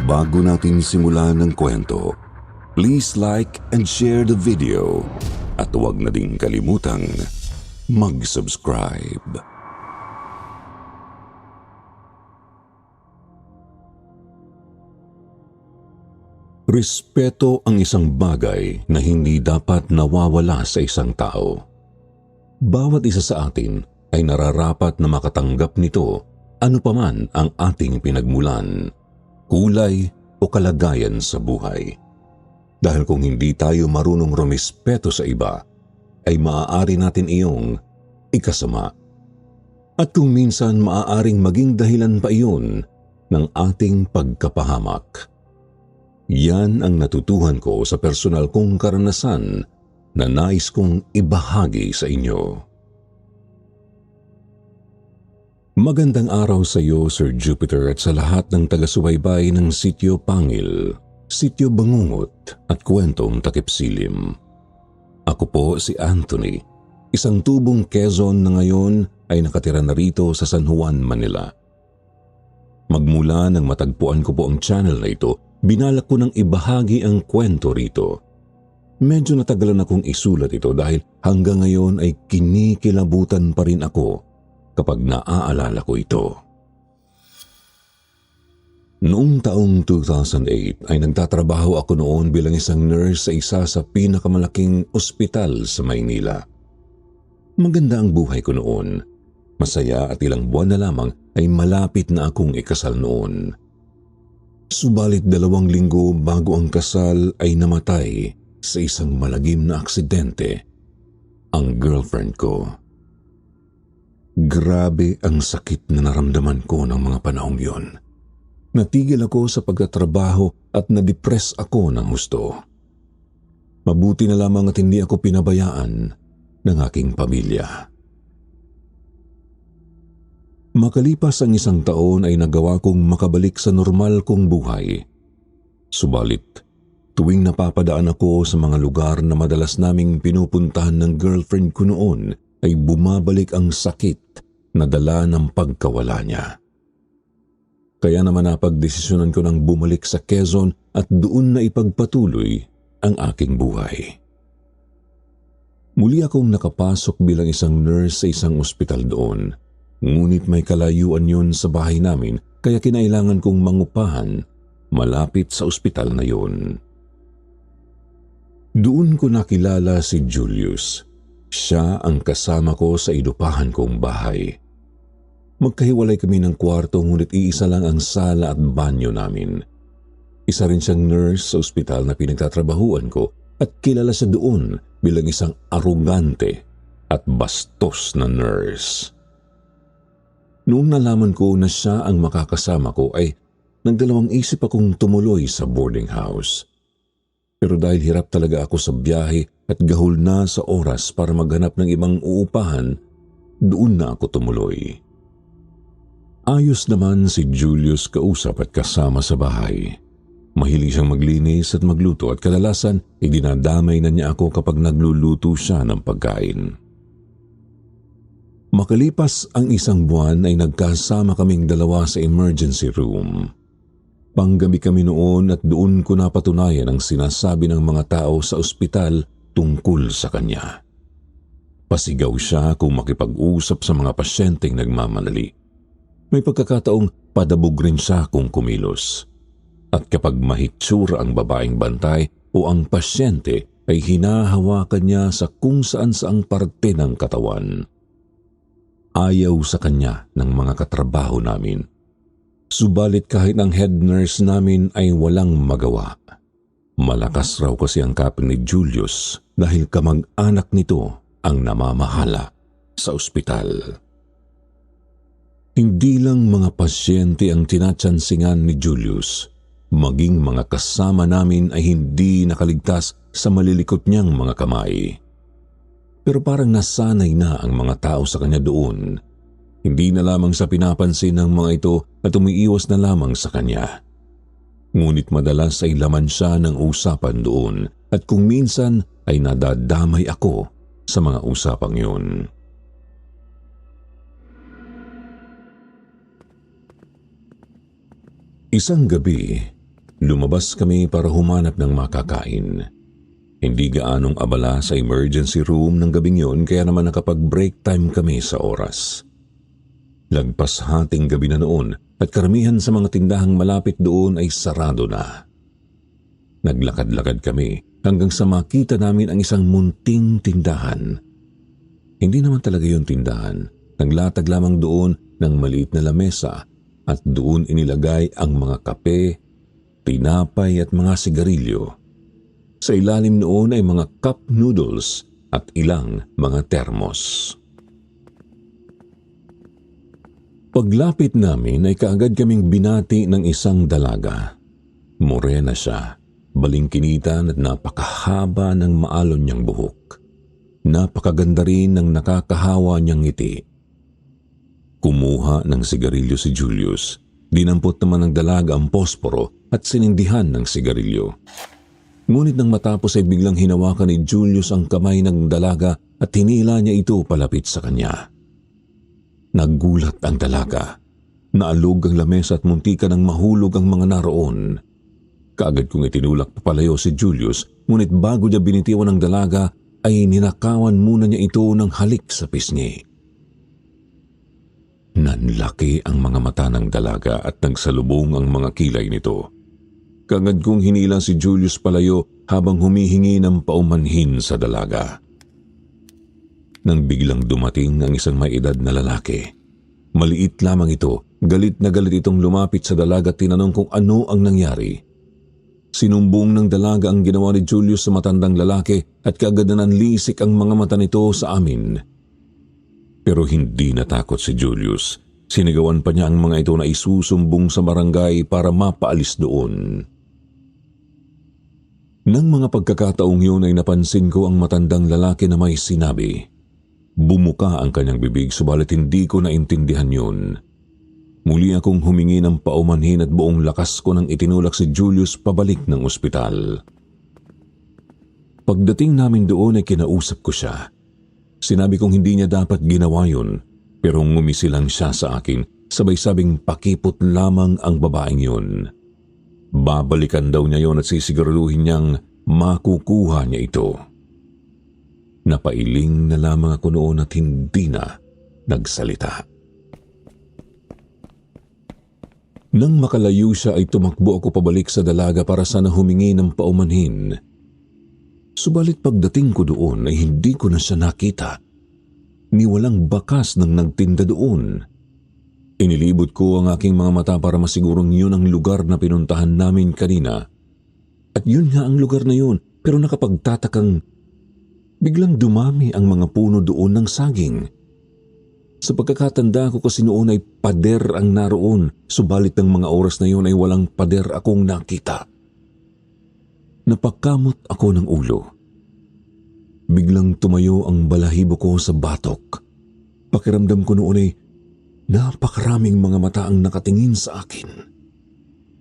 Bago natin simulan ang kwento, please like and share the video at huwag na ding kalimutang mag-subscribe. Respeto ang isang bagay na hindi dapat nawawala sa isang tao. Bawat isa sa atin ay nararapat na makatanggap nito ano paman ang ating pinagmulan, kulay o kalagayan sa buhay. Dahil kung hindi tayo marunong rumispeto sa iba, ay maaari natin iyong ikasama. At kung minsan maaaring maging dahilan pa iyon ng ating pagkapahamak. Yan ang natutuhan ko sa personal kong karanasan na nais kong ibahagi sa inyo. Magandang araw sa iyo, Sir Jupiter, at sa lahat ng taga-subaybay ng Sitio Pangil, Sitio Bangungot at Kwentong Takipsilim. Ako po si Anthony, isang tubong Quezon na ngayon ay nakatira na rito sa San Juan, Manila. Magmula nang matagpuan ko po ang channel na ito, binalak ko nang ibahagi ang kwento rito. Medyo natagalan akong isulat ito dahil hanggang ngayon ay kinikilabutan pa rin ako kapag naaalala ko ito. Noong taong 2008 ay nagtatrabaho ako noon bilang isang nurse sa isa sa pinakamalaking ospital sa Maynila. Maganda ang buhay ko noon. Masaya at ilang buwan na lamang ay malapit na akong ikasal noon. Subalit 2 linggo bago ang kasal ay namatay sa isang malagim na aksidente ang girlfriend ko. Grabe ang sakit na naramdaman ko ng mga panahong yon. Natigil ako sa pagtatrabaho at na-depress ako ng husto. Mabuti na lamang at hindi ako pinabayaan ng aking pamilya. Makalipas ang 1 taon ay nagawa kong makabalik sa normal kong buhay. Subalit, tuwing napapadaan ako sa mga lugar na madalas naming pinupuntahan ng girlfriend ko noon, ay bumabalik ang sakit na dala ng pagkawala niya. Kaya naman napagdesisyonan ko nang bumalik sa Quezon at doon na ipagpatuloy ang aking buhay. Muli akong nakapasok bilang isang nurse sa isang ospital doon, ngunit may kalayuan yun sa bahay namin kaya kinailangan kong mangupahan malapit sa ospital na yun. Doon ko nakilala si Julius. Siya ang kasama ko sa inupahan kong bahay. Magkahiwalay kami ng kwarto ngunit iisa lang ang sala at banyo namin. Isa rin siyang nurse sa ospital na pinagtatrabahuan ko at kilala siya doon bilang isang arugante at bastos na nurse. Noong nalaman ko na siya ang makakasama ko ay nagdalawang isip akong tumuloy sa boarding house. Pero dahil hirap talaga ako sa biyahe at gahol na sa oras para maghanap ng ibang uupahan, doon na ako tumuloy. Ayos naman si Julius kausap at kasama sa bahay. Mahilig siyang maglinis at magluto at kadalasan idinadamay na niya ako kapag nagluluto siya ng pagkain. Makalipas ang 1 buwan ay nagkasama kaming dalawa sa emergency room. Panggabi kami noon at doon ko napatunayan ang sinasabi ng mga tao sa ospital tungkol sa kanya. Pasigaw siya kung makipag-usap sa mga pasyenteng nagmamadali. May pagkakataong padabog rin siya kung kumilos. At kapag mahitsura ang babaeng bantay o ang pasyente ay hinahawakan niya sa kung saan-saang parte ng katawan. Ayaw sa kanya ng mga katrabaho namin. Subalit kahit ang head nurse namin ay walang magawa. Malakas raw kasi ang kapin ni Julius dahil kamag-anak nito ang namamahala sa ospital. Hindi lang mga pasyente ang tinatsansingan ni Julius, maging mga kasama namin ay hindi nakaligtas sa malilikot niyang mga kamay. Pero parang nasanay na ang mga tao sa kanya doon. Hindi na lamang sa pinapansin ng mga ito at umiiwas na lamang sa kanya. Ngunit madalas ay laman siya ng usapan doon at kung minsan ay nadadamay ako sa mga usapang yun. Isang gabi, lumabas kami para humanap ng makakain. Hindi gaanong abala sa emergency room ng gabing yun kaya naman nakapag-break time kami sa oras. Lagpas hating gabi na noon at karamihan sa mga tindahang malapit doon ay sarado na. Naglakad-lakad kami hanggang sa makita namin ang isang munting tindahan. Hindi naman talaga yung tindahan. Naglatag lamang doon ng maliit na lamesa at doon inilagay ang mga kape, tinapay at mga sigarilyo. Sa ilalim noon ay mga cup noodles at ilang mga termos. Paglapit namin ay kaagad kaming binati ng isang dalaga. Morena siya, balingkinitan at napakahaba ng maalon niyang buhok. Napakaganda rin ng nakakahawa niyang ngiti. Kumuha ng sigarilyo si Julius. Dinampot naman ng dalaga ang posporo at sinindihan ng sigarilyo. Ngunit nang matapos ay biglang hinawakan ni Julius ang kamay ng dalaga at hinila niya ito palapit sa kanya. Nagulat ang dalaga. Naalog ang lamesa at muntika ng mahulog ang mga naroon. Kaagad kong itinulak papalayo si Julius, ngunit bago niya binitiwan ng dalaga ay ninakawan muna niya ito ng halik sa pisngi. Nanlaki ang mga mata ng dalaga at nagsalubong ang mga kilay nito. Kaagad kong hinila si Julius palayo habang humihingi ng paumanhin sa dalaga. Nang biglang dumating ang isang may edad na lalaki. Maliit lamang ito, galit na galit itong lumapit sa dalaga at tinanong kung ano ang nangyari. Sinumbong ng dalaga ang ginawa ni Julius sa matandang lalaki at kaagad na nanlisik ang mga mata nito sa amin. Pero hindi natakot si Julius. Sinigawan pa niya ang mga ito na isusumbong sa barangay para mapaalis doon. Nang mga pagkakataong yun ay napansin ko ang matandang lalaki na may sinabi. Bumuka ang kanyang bibig subalit hindi ko naintindihan yun. Muli akong humingi ng paumanhin at buong lakas ko nang itinulak si Julius pabalik ng ospital. Pagdating namin doon ay kinausap ko siya. Sinabi kong hindi niya dapat ginawa yun, pero ngumisi lang siya sa akin, sabay sabing pakipot lamang ang babaeng yun. Babalikan daw niya yon at sisiguraduhin niyang makukuha niya ito. Napailing na lamang ako noon at hindi na nagsalita. Nang makalayo siya ay tumakbo ako pabalik sa dalaga para sana humingi ng paumanhin. Subalit pagdating ko doon ay hindi ko na siya nakita. Ni walang bakas ng nagtinda doon. Inilibot ko ang aking mga mata para masigurong yun ang lugar na pinuntahan namin kanina. At yun nga ang lugar na yun, pero nakapagtatakang biglang dumami ang mga puno doon ng saging. Sa pagkakatanda ko kasi noon ay pader ang naroon, subalit ng mga oras na yun ay walang pader akong nakita. Napakamot ako ng ulo. Biglang tumayo ang balahibo ko sa batok. Pakiramdam ko noon ay napakaraming mga mata ang nakatingin sa akin.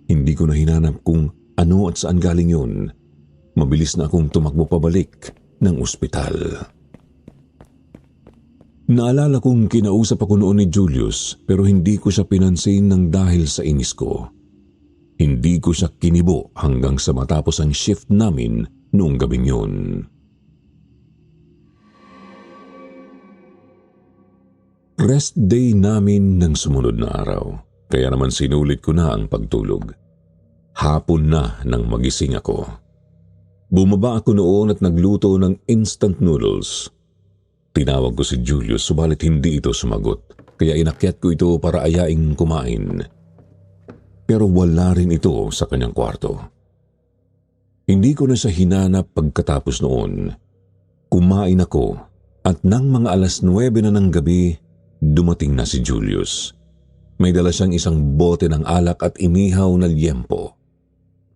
Hindi ko na hinanap kung ano at saan galing yun. Mabilis na akong tumakbo pabalik ng ospital. Naalala kong kinausap ako noon ni Julius pero hindi ko siya pinansin ng dahil sa inis ko. Hindi ko siya kinibo hanggang sa matapos ang shift namin noong gabing yun. Rest day namin ng sumunod na araw, kaya naman sinulit ko na ang pagtulog. Hapon na nang magising ako. Bumaba ako noon at nagluto ng instant noodles. Tinawag ko si Julius subalit hindi ito sumagot, kaya inakyat ko ito para ayaing kumain. Pero wala rin ito sa kanyang kwarto. Hindi ko na siya hinanap pagkatapos noon. Kumain ako at nang mga 9:00 na ng gabi, dumating na si Julius. May dala siyang isang bote ng alak at inihaw na liempo.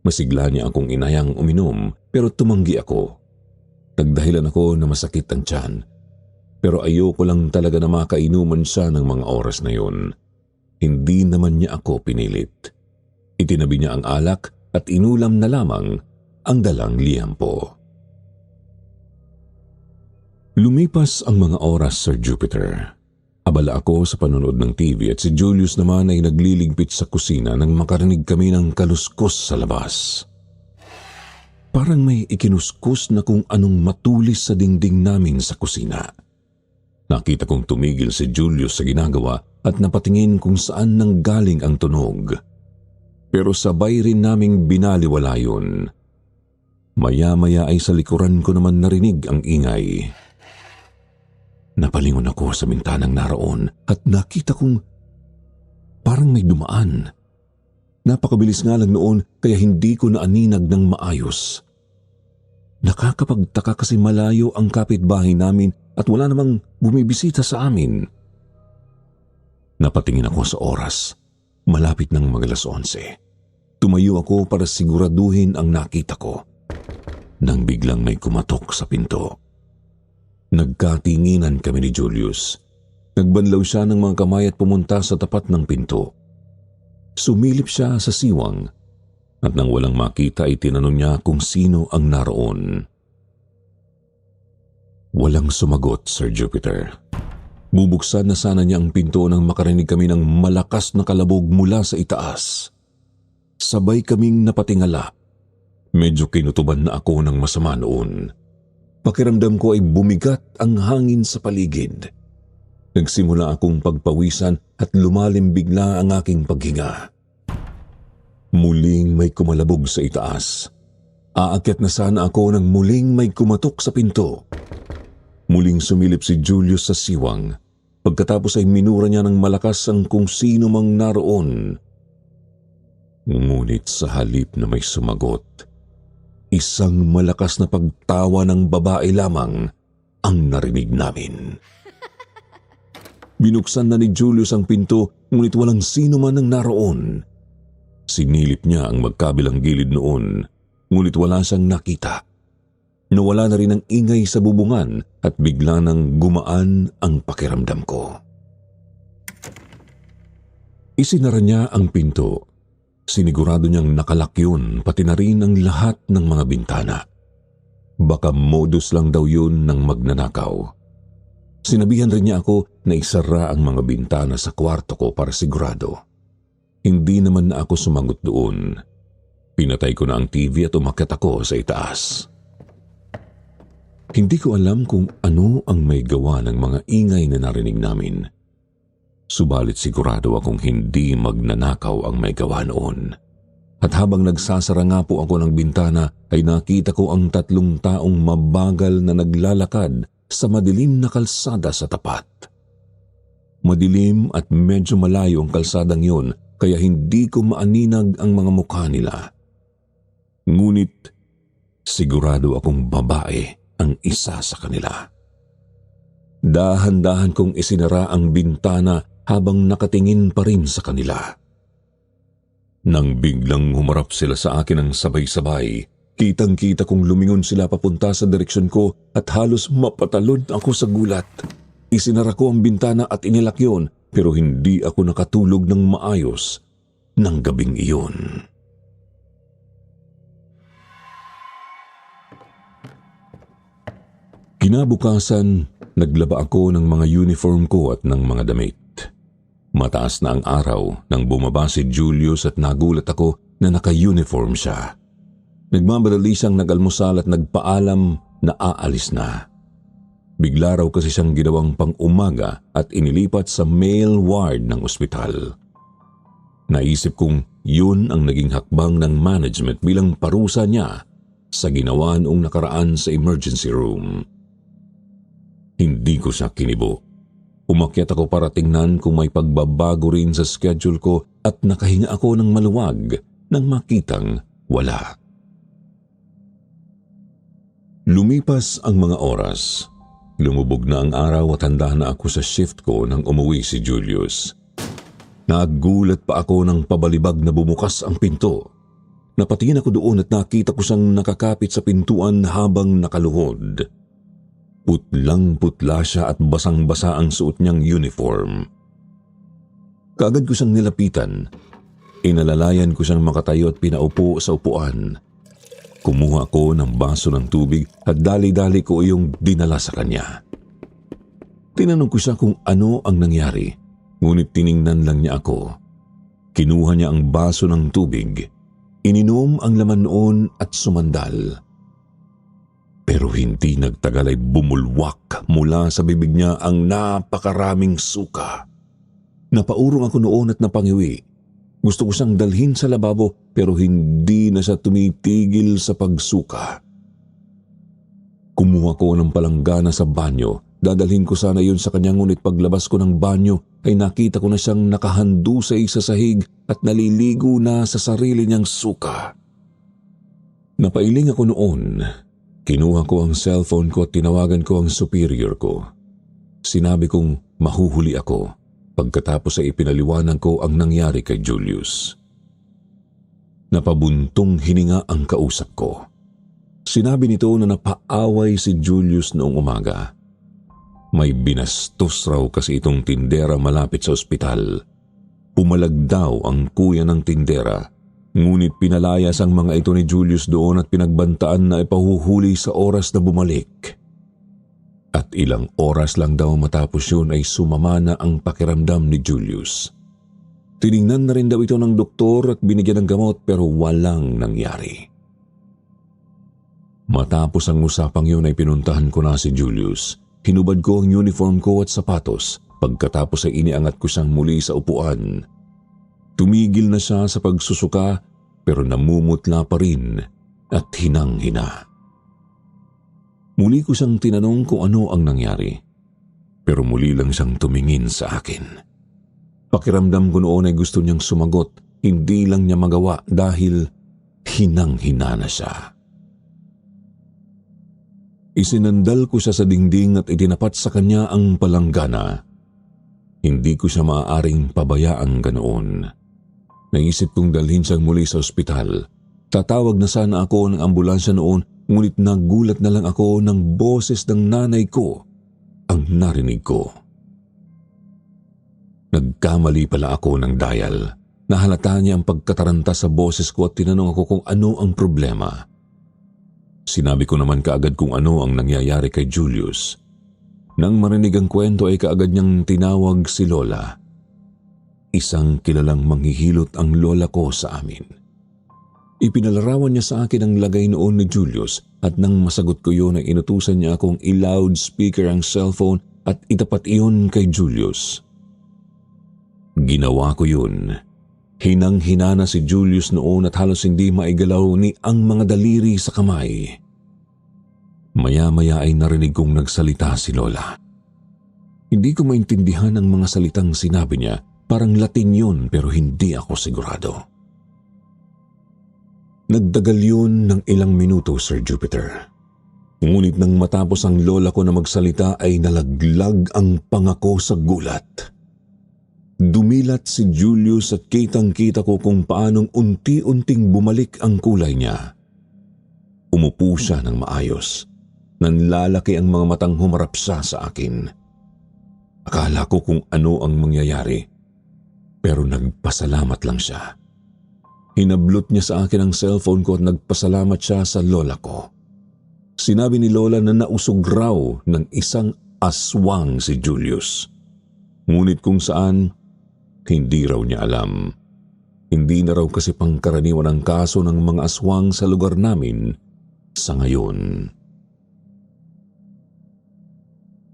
Masigla niya akong inayang uminom pero tumanggi ako. Nagdahilan ako na masakit ang tiyan. Pero ayoko lang talaga na makainuman siya ng mga oras na yun. Hindi naman niya ako pinilit. Itinabi niya ang alak at inulam na lamang ang dalang liempo. Lumipas ang mga oras, Sir Jupiter. Abala ako sa panonood ng TV at si Julius naman ay nagliligpit sa kusina nang makarinig kami ng kaluskos sa labas. Parang may ikinuskus na kung anong matulis sa dingding namin sa kusina. Nakita kong tumigil si Julius sa ginagawa at napatingin kung saan nanggaling ang tunog. Pero sabay rin naming binaliwala yun. Maya-maya ay sa likuran ko naman narinig ang ingay. Napalingon ako sa bintanang naroon at nakita kong parang may dumaan. Napakabilis nga lang noon kaya hindi ko naaninag ng maayos. Nakakapagtaka kasi malayo ang kapitbahay namin at wala namang bumibisita sa amin. Napatingin ako sa oras. Malapit ng mag-11. Tumayo ako para siguraduhin ang nakita ko. Nang biglang may kumatok sa pinto. Nagkatinginan kami ni Julius. Nagbanlaw siya ng mga kamay at pumunta sa tapat ng pinto. Sumilip siya sa siwang at nang walang makita ay tinanong niya kung sino ang naroon. Walang sumagot, Sir Jupiter. Bubuksan na sana niya ang pinto nang makarinig kami ng malakas na kalabog mula sa itaas. Sabay kaming napatingala. Medyo kinutuban na ako ng masama noon. Pakiramdam ko ay bumigat ang hangin sa paligid. Nagsimula akong pagpawisan at lumalim bigla ang aking paghinga. Muling may kumalabog sa itaas. Aakyat na sana ako nang muling may kumatok sa pinto. Muling sumilip si Julius sa siwang. Pagkatapos ay minura niya ng malakas ang kung sino mang naroon. Ngunit sa halip na may sumagot, isang malakas na pagtawa ng babae lamang ang narinig namin. Binuksan na ni Julius ang pinto ngunit walang sino man ang naroon. Sinilip niya ang magkabilang gilid noon ngunit wala siyang nakita. Nawala na rin ang ingay sa bubungan at bigla nang gumaan ang pakiramdam ko. Isinara niya ang pinto. Sinigurado niyang nakalak yun pati na rin ang lahat ng mga bintana. Baka modus lang daw yun ng magnanakaw. Sinabihan rin niya ako na isara ang mga bintana sa kwarto ko para sigurado. Hindi naman na ako sumagot doon. Pinatay ko na ang TV at umakyat ako sa itaas. Hindi ko alam kung ano ang may gawa ng mga ingay na narinig namin. Subalit sigurado akong hindi magnanakaw ang may gawa noon. At habang nagsasara nga po ako ng bintana ay nakita ko ang 3 taong mabagal na naglalakad sa madilim na kalsada sa tapat. Madilim at medyo malayo ang kalsadang yun kaya hindi ko maaninag ang mga mukha nila. Ngunit sigurado akong babae ang isa sa kanila. Dahan-dahan kong isinara ang bintana habang nakatingin pa rin sa kanila. Nang biglang humarap sila sa akin ng sabay-sabay, kitang-kita kong lumingon sila papunta sa direksyon ko at halos mapatalon ako sa gulat. Isinara ko ang bintana at inilak yun pero hindi ako nakatulog ng maayos ng gabing iyon. Kinabukasan, naglaba ako ng mga uniform ko at ng mga damit. Mataas na ang araw nang bumaba si Julius at nagulat ako na naka-uniform siya. Nagmamadali siyang nag-almusal at nagpaalam na aalis na. Bigla raw kasi siyang ginawang pang-umaga at inilipat sa male ward ng ospital. Naisip kong yun ang naging hakbang ng management bilang parusa niya sa ginawa noong nakaraan sa emergency room. Hindi ko siya kinibo. Umakyat ako para tingnan kung may pagbabago rin sa schedule ko at nakahinga ako ng maluwag nang makitang wala. Lumipas ang mga oras. Lumubog na ang araw at handa na ako sa shift ko nang umuwi si Julius. Nagulat pa ako nang pabalibag na bumukas ang pinto. Napatingin ako doon at nakita ko siyang nakakapit sa pintuan habang nakaluhod. Putlang-putla siya at basang-basa ang suot niyang uniform. Kaagad ko siyang nilapitan. Inalalayan ko siyang makatayo at pinaupo sa upuan. Kumuha ko ng baso ng tubig at dali-dali ko iyong dinala sa kanya. Tinanong ko siya kung ano ang nangyari, ngunit tiningnan lang niya ako. Kinuha niya ang baso ng tubig, ininom ang laman noon at sumandal. Pero hindi nagtagal ay bumulwak mula sa bibig niya ang napakaraming suka. Napaurong ako noon at napangiwi. Gusto ko siyang dalhin sa lababo pero hindi na siya tumitigil sa pagsuka. Kumuha ko ng palanggana sa banyo. Dadalhin ko sana yun sa kanya, ngunit paglabas ko ng banyo ay nakita ko na siyang nakahandusay sa sahig at naliligo na sa sarili niyang suka. Napailing ako noon. Kinuha ko ang cellphone ko at tinawagan ko ang superior ko. Sinabi kong mahuhuli ako pagkatapos ay ipinaliwanag ko ang nangyari kay Julius. Napabuntong hininga ang kausap ko. Sinabi nito na napaaway si Julius noong umaga. May binastos raw kasi itong tindera malapit sa ospital. Pumalag daw ang kuya ng tindera, ngunit pinalayas ang mga ito ni Julius doon at pinagbantaan na ipahuhuli sa oras na bumalik. At ilang oras lang daw matapos yun ay sumama na ang pakiramdam ni Julius. Tiningnan na rin daw ito ng doktor at binigyan ng gamot pero walang nangyari. Matapos ang usapang yun ay pinuntahan ko na si Julius. Hinubad ko ang uniform ko at sapatos. Pagkatapos ay iniangat ko siyang muli sa upuan. Tumigil na siya sa pagsusuka pero namumutla pa rin at hinang-hina. Muli ko siyang tinanong kung ano ang nangyari. Pero muli lang siyang tumingin sa akin. Pakiramdam ko noon ay gusto niyang sumagot. Hindi lang niya magawa dahil hinang-hina na siya. Isinandal ko siya sa dingding at itinapat sa kanya ang palanggana. Hindi ko siya maaaring pabayaang ganoon. Naisip kong dalhin siyang muli sa ospital. Tatawag na sana ako ng ambulansya noon, ngunit nagulat na lang ako ng boses ng nanay ko ang narinig ko. Nagkamali pala ako ng dial. Nahalata niya ang pagkataranta sa boses ko at tinanong ako kung ano ang problema. Sinabi ko naman kaagad kung ano ang nangyayari kay Julius. Nang marinig ang kwento ay kaagad niyang tinawag si Lola. Isang kilalang manghihilot ang lola ko sa amin. Ipinalarawan niya sa akin ang lagay noon ni Julius at nang masagot ko yun ay inutusan niya akong i-loudspeaker ang cellphone at itapat iyon kay Julius. Ginawa ko yun. Hinang-hina na si Julius noon at halos hindi maigalaw ni ang mga daliri sa kamay. Maya-maya ay narinig kong nagsalita si Lola. Hindi ko maintindihan ang mga salitang sinabi niya. Parang Latin yun pero hindi ako sigurado. Nagdagal yun ng ilang minuto, Sir Jupiter. Ngunit nang matapos ang lola ko na magsalita ay nalaglag ang pangako sa gulat. Dumilat si Julius at kitang-kita ko kung paanong unti-unting bumalik ang kulay niya. Umupo siya ng maayos. Nanlalaki ang mga matang humarap siya sa akin. Akala ko kung ano ang mangyayari, pero nagpasalamat lang siya. Hinablot niya sa akin ang cellphone ko at nagpasalamat siya sa lola ko. Sinabi ni Lola na nausog raw ng isang aswang si Julius. Ngunit kung saan, hindi raw niya alam. Hindi na raw kasi pangkaraniwan ang kaso ng mga aswang sa lugar namin sa ngayon.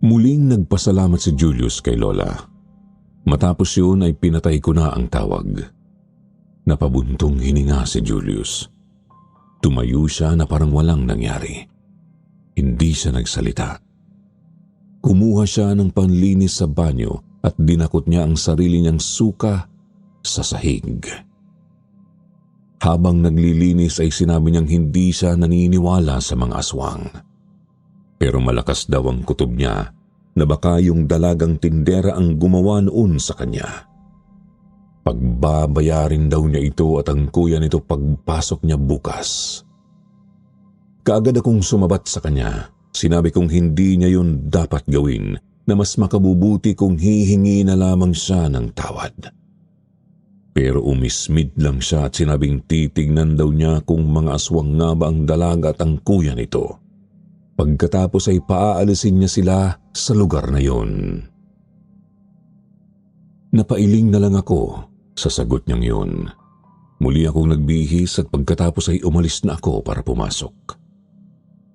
Muling nagpasalamat si Julius kay Lola. Matapos yun ay pinatay ko na ang tawag. Napabuntong hininga si Julius. Tumayo siya na parang walang nangyari. Hindi siya nagsalita. Kumuha siya ng panlinis sa banyo at dinakot niya ang sarili niyang suka sa sahig. Habang naglilinis ay sinabi niyang hindi siya naniniwala sa mga aswang. Pero malakas daw ang kutob niya na baka yung dalagang tindera ang gumawa noon sa kanya. Pagbabayarin daw niya ito at ang kuya nito pagpasok niya bukas. Kaagad akong sumabat sa kanya. Sinabi kong hindi niya yun dapat gawin, na mas makabubuti kung hihingi na lamang siya ng tawad. Pero umismid lang siya at sinabing titignan daw niya kung mga aswang nga ba ang dalaga at ang kuya nito. Pagkatapos ay paaalisin niya sila sa lugar na yon. Napailing na lang ako sa sagot niyang yun. Muli akong nagbihis at pagkatapos ay umalis na ako para pumasok.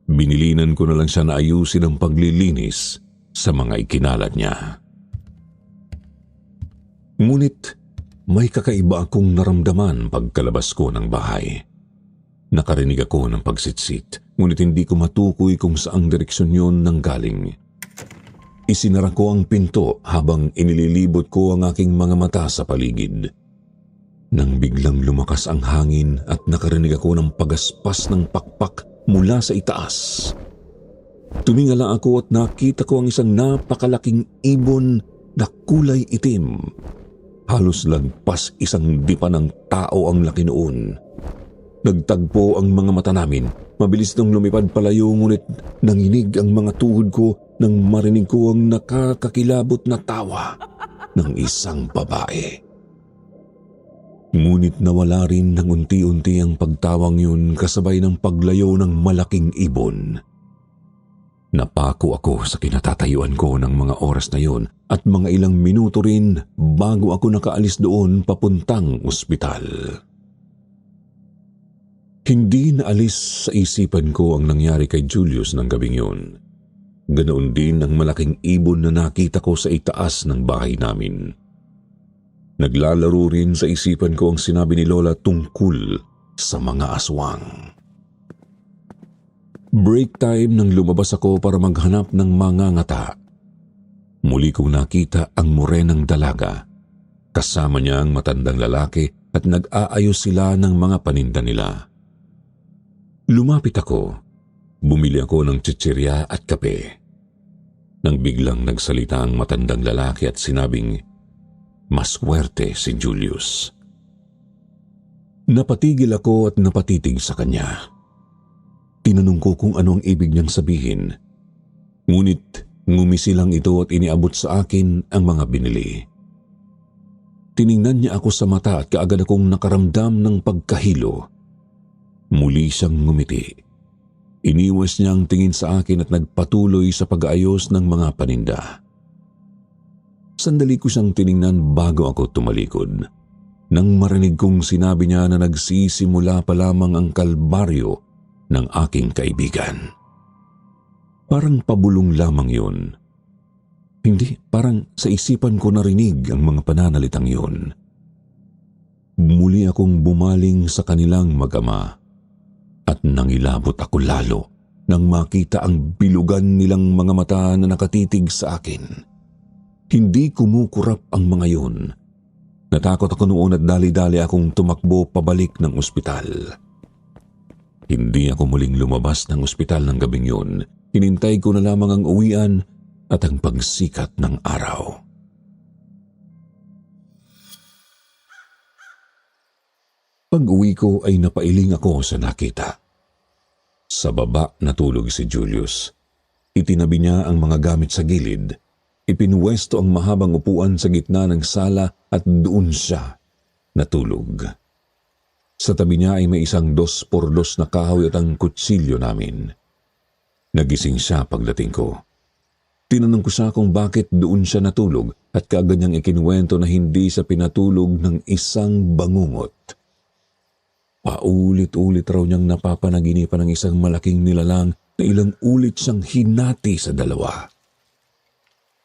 Binilinan ko na lang siya na ayusin ang paglilinis sa mga ikinalat niya. Ngunit may kakaiba akong naramdaman pagkalabas ko ng bahay. Nakarinig ako ng pagsitsit, ngunit hindi ko matukoy kung saang direksyon yun nanggaling. Isinara ko ang pinto habang inililibot ko ang aking mga mata sa paligid. Nang biglang lumakas ang hangin at nakarinig ako ng pagaspas ng pakpak mula sa itaas. Tumingala ako at nakita ko ang isang napakalaking ibon na kulay itim. Halos lagpas isang dipa ng tao ang laki noon. Nagtagpo ang mga mata namin. Mabilis nang lumipad palayo ngunit nanginig ang mga tuhod ko nang marinig ko ang nakakakilabot na tawa ng isang babae. Ngunit nawala rin ng unti-unti ang pagtawang yun kasabay ng paglayo ng malaking ibon. Napako ako sa kinatatayuan ko ng mga oras na yon at mga ilang minuto rin bago ako nakaalis doon papuntang ospital. Hindi naalis sa isipan ko ang nangyari kay Julius ng gabing yun. Ganoon din ang malaking ibon na nakita ko sa itaas ng bahay namin. Naglalaro rin sa isipan ko ang sinabi ni Lola tungkol sa mga aswang. Break time nang lumabas ako para maghanap ng mangangata. Muli kong nakita ang morenang dalaga. Kasama niya ang matandang lalaki at nag-aayos sila ng mga paninda nila. Lumapit ako. Bumili ako ng chichirya at kape. Nang biglang nagsalita ang matandang lalaki at sinabing, "Maswerte si Julius." Napatigil ako at napatitig sa kanya. Tinanong ko kung ano ang ibig niyang sabihin. Ngunit ngumisi lang ito at iniabot sa akin ang mga binili. Tiningnan niya ako sa mata at kaagad akong nakaramdam ng pagkahilo. Muli siyang ngumiti. Iniwas niya ang tingin sa akin at nagpatuloy sa pag-aayos ng mga paninda. Sandali ko siyang tiningnan bago ako tumalikod. Nang marinig kong sinabi niya na nagsisimula pa lamang ang kalbaryo ng aking kaibigan. Parang pabulong lamang yun. Hindi, parang sa isipan ko narinig ang mga pananalitang yun. Muli akong bumaling sa kanilang mag-ama. At nangilabot ako lalo nang makita ang bilugan nilang mga mata na nakatitig sa akin. Hindi kumukurap ang mga yun. Natakot ako noon at dali-dali akong tumakbo pabalik ng ospital. Hindi ako muling lumabas ng ospital ng gabing yun. Hinintay ko na lamang ang uwian at ang pagsikat ng araw. Pag-uwi ko ay napailing ako sa nakita. Sa baba natulog si Julius. Itinabi niya ang mga gamit sa gilid. Ipinuwesto ang mahabang upuan sa gitna ng sala at doon siya natulog. Sa tabi niya ay may isang 2x2 na kahoy at ang kutsilyo namin. Nagising siya pagdating ko. Tinanong ko siya kung bakit doon siya natulog at kaagad niyang ikinuwento na hindi siya pinatulog ng isang bangungot. Paulit-ulit raw niyang napapanaginipan ng isang malaking nilalang na ilang ulit siyang hinati sa dalawa.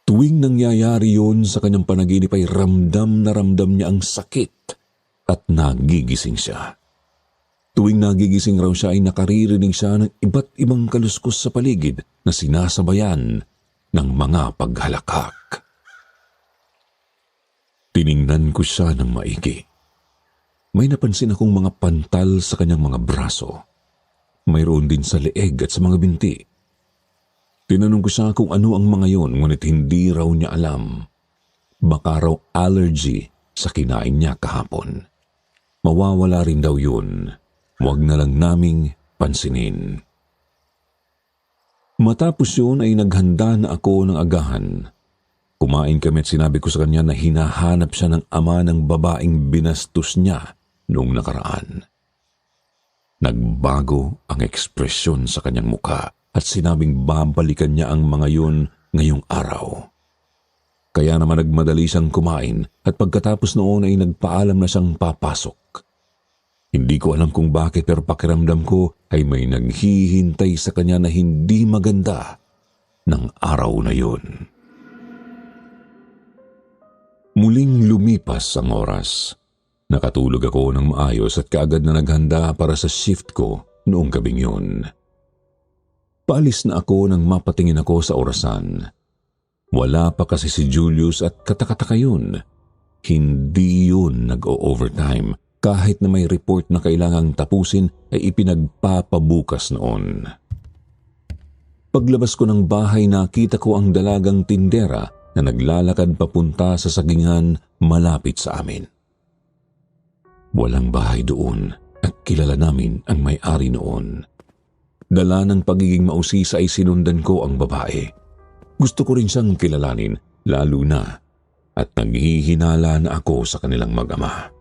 Tuwing nangyayari yun sa kanyang panaginip ay ramdam na ramdam niya ang sakit at nagigising siya. Tuwing nagigising raw siya ay nakaririnig siya ng iba't ibang kaluskos sa paligid na sinasabayan ng mga paghalakak. Tiningnan ko siya ng maigi. May napansin akong mga pantal sa kanyang mga braso. Mayroon din sa leeg at sa mga binti. Tinanong ko siya kung ano ang mga yon, ngunit hindi raw niya alam. Baka raw allergy sa kinain niya kahapon. Mawawala rin daw yun. Huwag na lang naming pansinin. Matapos yun ay naghanda na ako ng agahan. Kumain kami at sinabi ko sa kanya na hinahanap siya ng ama ng babaeng binastos niya noong nakaraan. Nagbago ang ekspresyon sa kanyang mukha at sinabing babalikan niya ang mga yun ngayong araw. Kaya naman nagmadali siyang kumain at pagkatapos noon ay nagpaalam na siyang papasok. Hindi ko alam kung bakit pero pakiramdam ko ay may naghihintay sa kanya na hindi maganda ng araw na yun. Muling lumipas ang oras. Nakatulog ako ng maayos at kaagad na naghanda para sa shift ko noong gabing yun. Paalis na ako nang mapatingin ako sa orasan. Wala pa kasi si Julius at katakataka yun. Hindi yun nag-o-overtime. Kahit na may report na kailangang tapusin ay ipinagpapabukas noon. Paglabas ko ng bahay nakita ko ang dalagang tindera na naglalakad papunta sa sagingan malapit sa amin. Walang bahay doon at kilala namin ang may-ari noon. Dala ng pagiging mausisa ay sinundan ko ang babae. Gusto ko rin siyang kilalanin, lalo na at naghihinala na ako sa kanilang mag-ama.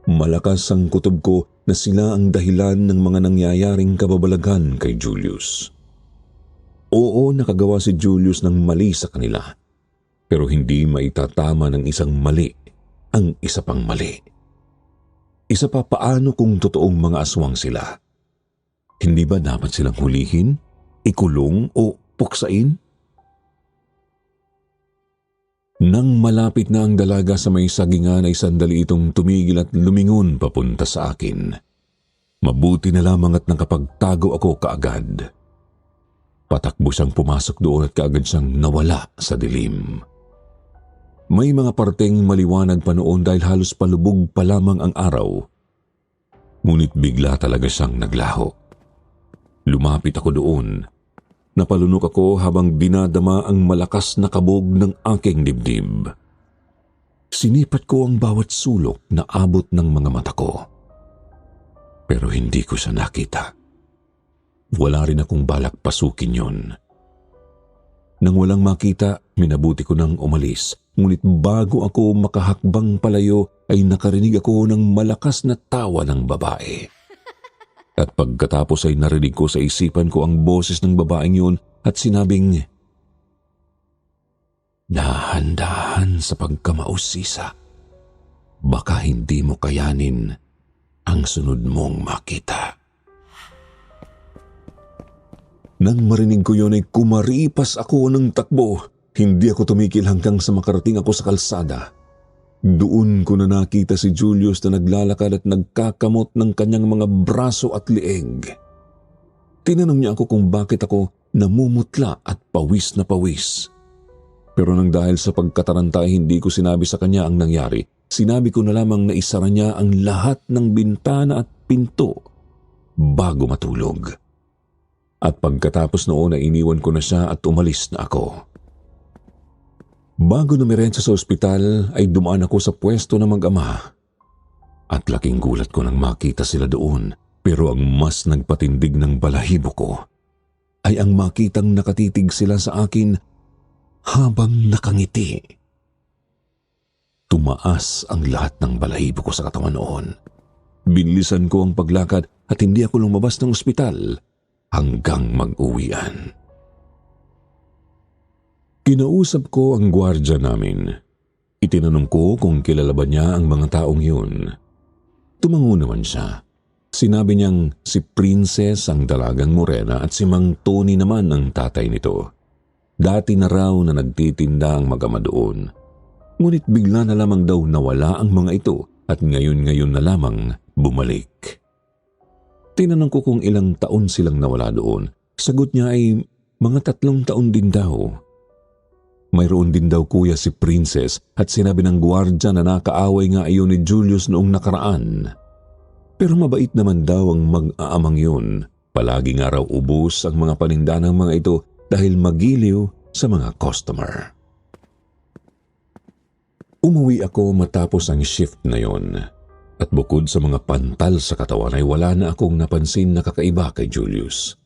Malakas ang kutob ko na sila ang dahilan ng mga nangyayaring kababalaghan kay Julius. Oo, nakagawa si Julius ng mali sa kanila, pero hindi maitatama ng isang mali ang isa pang mali. Isa pa, paano kung totoong mga aswang sila? Hindi ba dapat silang hulihin, ikulong o puksain? Nang malapit na ang dalaga sa may sagingan ay sandali itong tumigil at lumingon papunta sa akin. Mabuti na lamang at nakapagtago ako kaagad. Patakbo siyang pumasok doon at kaagad siyang nawala sa dilim. May mga parteng maliwanag pa noon dahil halos palubog pa lamang ang araw. Ngunit bigla talaga siyang naglaho. Lumapit ako doon. Napalunok ako habang dinadama ang malakas na kabog ng aking dibdib. Sinipat ko ang bawat sulok na abot ng mga mata ko. Pero hindi ko siya nakita. Wala rin akong balak pasukin yun. Nang walang makita, minabuti ko nang umalis. Ngunit bago ako makahakbang palayo ay nakarinig ako ng malakas na tawa ng babae. At pagkatapos ay narinig ko sa isipan ko ang boses ng babaeng yun at sinabing, "Dahan-dahan sa pagkamausisa. Baka hindi mo kayanin ang sunod mong makita." Nang marinig ko yun ay kumaripas ako ng takbo. Hindi ako tumikil hanggang sa makarating ako sa kalsada. Doon ko na nakita si Julius na naglalakad at nagkakamot ng kanyang mga braso at leeg. Tinanong niya ako kung bakit ako namumutla at pawis na pawis. Pero nang dahil sa pagkataranta hindi ko sinabi sa kanya ang nangyari. Sinabi ko na lamang na isara niya ang lahat ng bintana at pinto bago matulog. At pagkatapos noon ay iniwan ko na siya at umalis na ako. Bago numirensa sa ospital ay dumaan ako sa pwesto ng mag-ama. At laking gulat ko nang makita sila doon, pero ang mas nagpatindig ng balahibo ko ay ang makitang nakatitig sila sa akin habang nakangiti. Tumaas ang lahat ng balahibo ko sa katawan noon. Binilisan ko ang paglakad at hindi ako lumabas ng ospital hanggang mag-uwian. Kinausap ko ang gwardya namin. Itinanong ko kung kilala ba niya ang mga taong yun. Tumango naman siya. Sinabi niyang si Princess ang dalagang morena at si Mang Tony naman ang tatay nito. Dati na raw na nagtitinda ang mag-ama doon. Ngunit bigla na lamang daw nawala ang mga ito at ngayon-ngayon na lamang bumalik. Tinanong ko kung ilang taon silang nawala doon. Sagot niya ay mga 3 taon din daw. Mayroon din daw kuya si Princess at sinabi ng gwardya na nakaaway nga iyon ni Julius noong nakaraan. Pero mabait naman daw ang mag-aamang yun. Palagi nga raw ubos ang mga paninda ng mga ito dahil magiliw sa mga customer. Umuwi ako matapos ang shift na yon. At bukod sa mga pantal sa katawan ay wala na akong napansin na kakaiba kay Julius.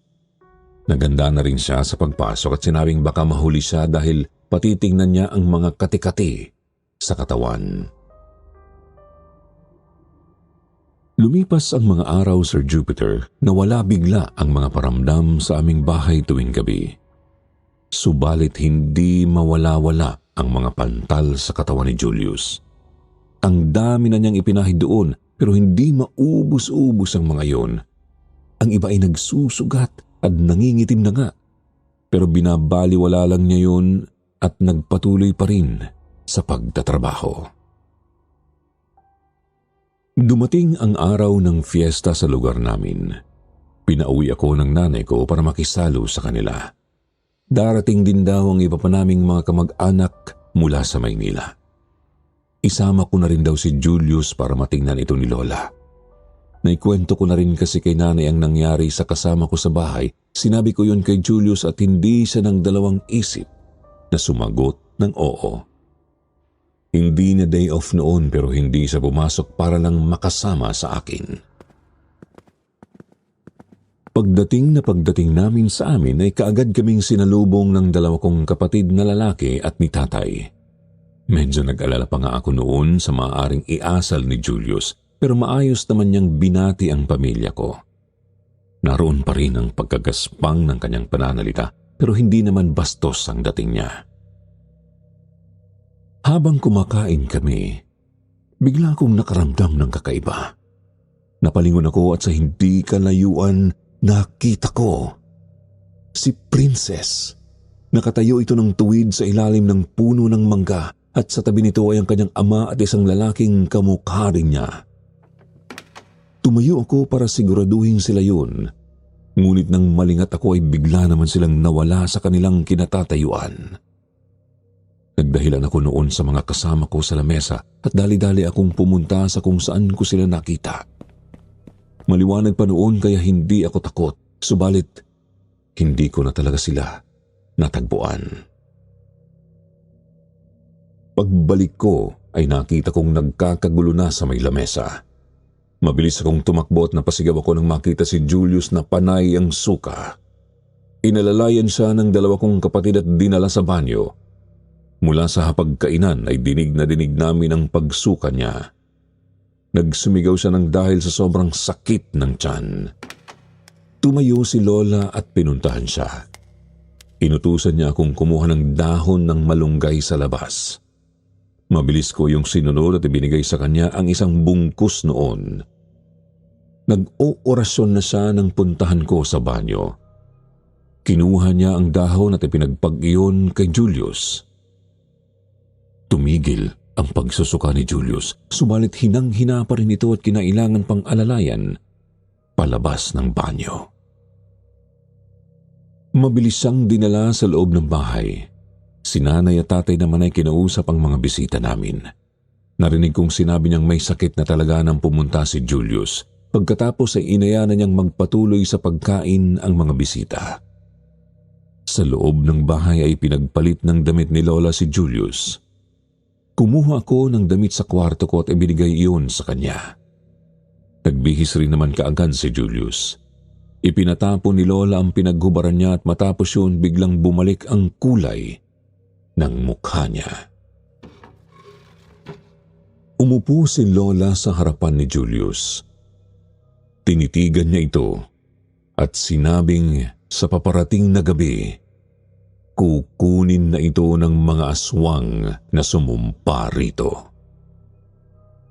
Naganda na rin siya sa pagpasok at sinabing baka mahuli siya dahil patitingnan niya ang mga kati-kati sa katawan. Lumipas ang mga araw, Sir Jupiter, nawala bigla ang mga paramdam sa aming bahay tuwing gabi. Subalit hindi mawala-wala ang mga pantal sa katawan ni Julius. Ang dami na niyang ipinahid doon pero hindi maubos-ubos ang mga iyon. Ang iba ay nagsusugat at nangingitim na nga. Pero binabaliwala lang niya yun at nagpatuloy pa rin sa pagtatrabaho. Dumating ang araw ng fiesta sa lugar namin. Pinauwi ako ng nanay ko para makisalo sa kanila. Darating din daw ang iba pa naming mga kamag-anak mula sa Maynila. Isama ko na rin daw si Julius para matingnan ito ni Lola. Naikwento ko na rin kasi kay nanay ang nangyari sa kasama ko sa bahay. Sinabi ko yun kay Julius at hindi siya ng dalawang isip na sumagot ng oo. Hindi na day off noon pero hindi siya pumasok para lang makasama sa akin. Pagdating namin sa amin ay kaagad kaming sinalubong ng dalawa kong kapatid na lalaki at ni tatay. Medyo nag-alala pa nga ako noon sa maaaring iasal ni Julius pero maayos naman niyang binati ang pamilya ko. Naroon pa rin ang pagkagaspang ng kanyang pananalita pero hindi naman bastos ang dating niya. Habang kumakain kami, bigla akong nakaramdam ng kakaiba. Napalingon ako at sa hindi kalayuan nakita ko si Princess. Nakatayo ito ng tuwid sa ilalim ng puno ng mangga at sa tabi nito ay ang kanyang ama at isang lalaking kamukha rin niya. Tumayo ako para siguraduhin sila yun. Ngunit nang malingat ako ay bigla naman silang nawala sa kanilang kinatatayuan. Nagdahilan ako noon sa mga kasama ko sa lamesa at dali-dali akong pumunta sa kung saan ko sila nakita. Maliwanag pa noon kaya hindi ako takot, subalit hindi ko na talaga sila natagpuan. Pagbalik ko ay nakita kong nagkakagulo na sa may lamesa. Mabilis akong tumakbo at napasigaw ako nang makita si Julius na panay ang suka. Inalalayan siya ng dalawa kong kapatid at dinala sa banyo. Mula sa hapagkainan ay dinig namin ang pagsuka niya. Nagsumigaw siya ng dahil sa sobrang sakit ng tiyan. Tumayo si Lola at pinuntahan siya. Inutusan niya akong kumuha ng dahon ng malunggay sa labas. Mabilis ko yung sinunod at ibinigay sa kanya ang isang bungkus noon. Nag-oorasyon na siya nang puntahan ko sa banyo. Kinuha niya ang dahon at ipinagpag-iyon kay Julius. Tumigil ang pagsusuka ni Julius, subalit hinang-hina pa rin ito at kinailangan pang alalayan palabas ng banyo. Mabilis siyang dinala sa loob ng bahay. Si nanay at tatay naman ay kinausap ang mga bisita namin. Narinig kong sinabi niyang may sakit na talaga nang pumunta si Julius. Pagkatapos ay inaya na niyang magpatuloy sa pagkain ang mga bisita. Sa loob ng bahay ay pinagpalit ng damit ni Lola si Julius. Kumuha ako ng damit sa kwarto ko at ibinigay iyon sa kanya. Nagbihis rin naman kaagad si Julius. Ipinatapon ni Lola ang pinaghubaran niya at matapos yun biglang bumalik ang kulay ng mukha niya. Umupo si Lola sa harapan ni Julius. Tinitigan niya ito at sinabing sa paparating na gabi, kukunin na ito ng mga aswang na sumumpa rito.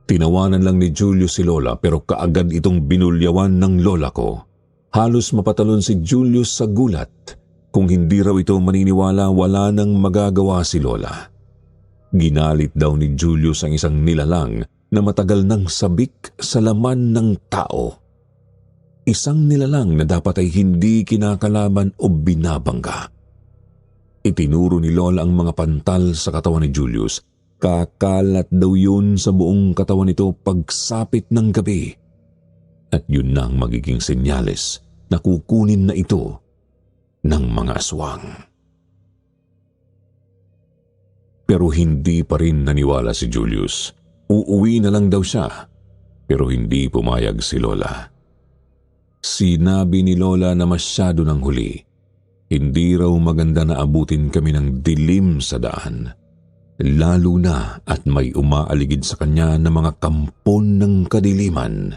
Tinawanan lang ni Julius si Lola pero kaagad itong binulyawan ng lola ko. Halos mapatalon si Julius sa gulat. Kung hindi raw ito maniniwala, wala nang magagawa si Lola. Ginalit daw ni Julius ang isang nilalang na matagal nang sabik sa laman ng tao. Isang nilalang na dapat ay hindi kinakalaban o binabangga. Itinuro ni Lola ang mga pantal sa katawan ni Julius. Kakalat daw yun sa buong katawan nito pagsapit ng gabi. At yun na ang magiging senyales na kukunin na ito ng mga aswang. Pero hindi pa rin naniwala si Julius. Uuwi na lang daw siya, pero hindi pumayag si Lola. Sinabi ni Lola na masyado ng huli. Hindi raw maganda na abutin kami ng dilim sa daan. Lalo na at may umaaligid sa kanya na mga kampon ng kadiliman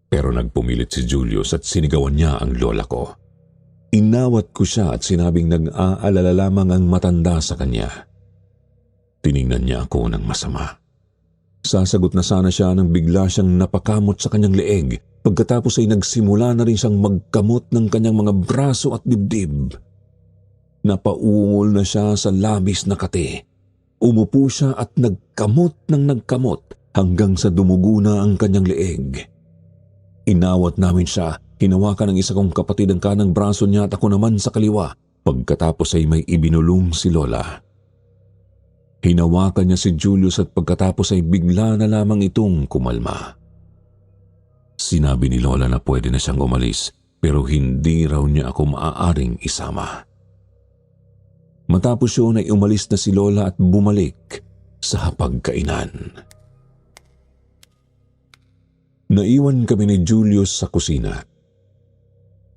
Pero nagpumilit si Julius at sinigawan niya ang lola ko. Inawat ko siya at sinabing nag-aalala lamang ang matanda sa kanya. Tiningnan niya ako ng masama. Sasagot na sana siya nang bigla siyang napakamot sa kanyang leeg. Pagkatapos ay nagsimula na rin siyang magkamot ng kanyang mga braso at dibdib. Napaungol na siya sa labis na kate. Umupo siya at nagkamot ng nagkamot hanggang sa dumugo na ang kanyang leeg. Inawat namin siya. Hinawakan ng isa kong kapatid ang kanang braso niya at ako naman sa kaliwa. Pagkatapos ay may ibinulong si Lola. Hinawakan niya si Julius at pagkatapos ay bigla na lamang itong kumalma. Sinabi ni Lola na pwede na siyang umalis pero hindi raw niya ako maaaring isama. Matapos yun ay umalis na si Lola at bumalik sa hapagkainan. Naiwan kami ni Julius sa kusina.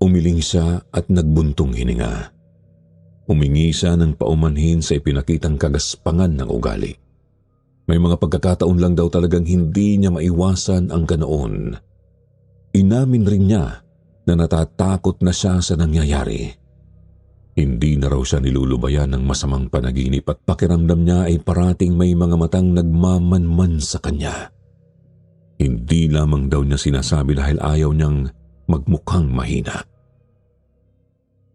Umiling siya at nagbuntong hininga. Humingi siya ng paumanhin sa ipinakitang kagaspangan ng ugali. May mga pagkakataon lang daw talagang hindi niya maiwasan ang ganoon. Inamin rin niya na natatakot na siya sa nangyayari. Hindi na raw siya nilulubayan ng masamang panaginip at pakiramdam niya ay parating may mga matang nagmamanman sa kanya. Hindi lamang daw niya sinasabi dahil ayaw niyang magmukhang mahina.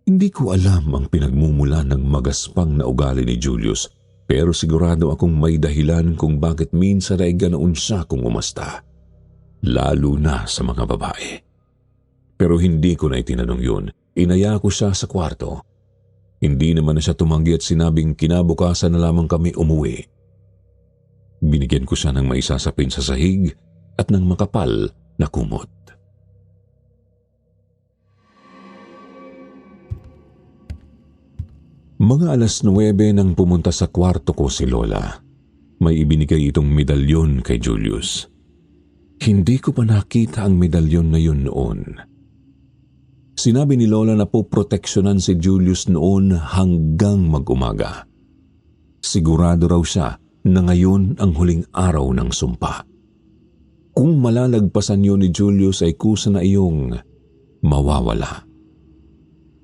Hindi ko alam ang pinagmumula ng magaspang na ugali ni Julius, pero sigurado akong may dahilan kung bakit minsan ay ganoon siya kung umasta. Lalo na sa mga babae. Pero hindi ko na itinanong yun. Inaya ko siya sa kwarto. Hindi naman na siya tumanggi at sinabing kinabukasan na lamang kami umuwi. Binigyan ko siya ng maisasapin sa sahig at ng makapal na kumot. Mga 9:00 nang pumunta sa kwarto ko si Lola. May ibinigay itong medalyon kay Julius. Hindi ko pa nakita ang medalyon na yun noon. Sinabi ni Lola na poproteksyonan si Julius noon hanggang mag-umaga. Sigurado raw siya na ngayon ang huling araw ng sumpa. Kung malalagpasan yun ni Julius ay kusa na iyong mawawala.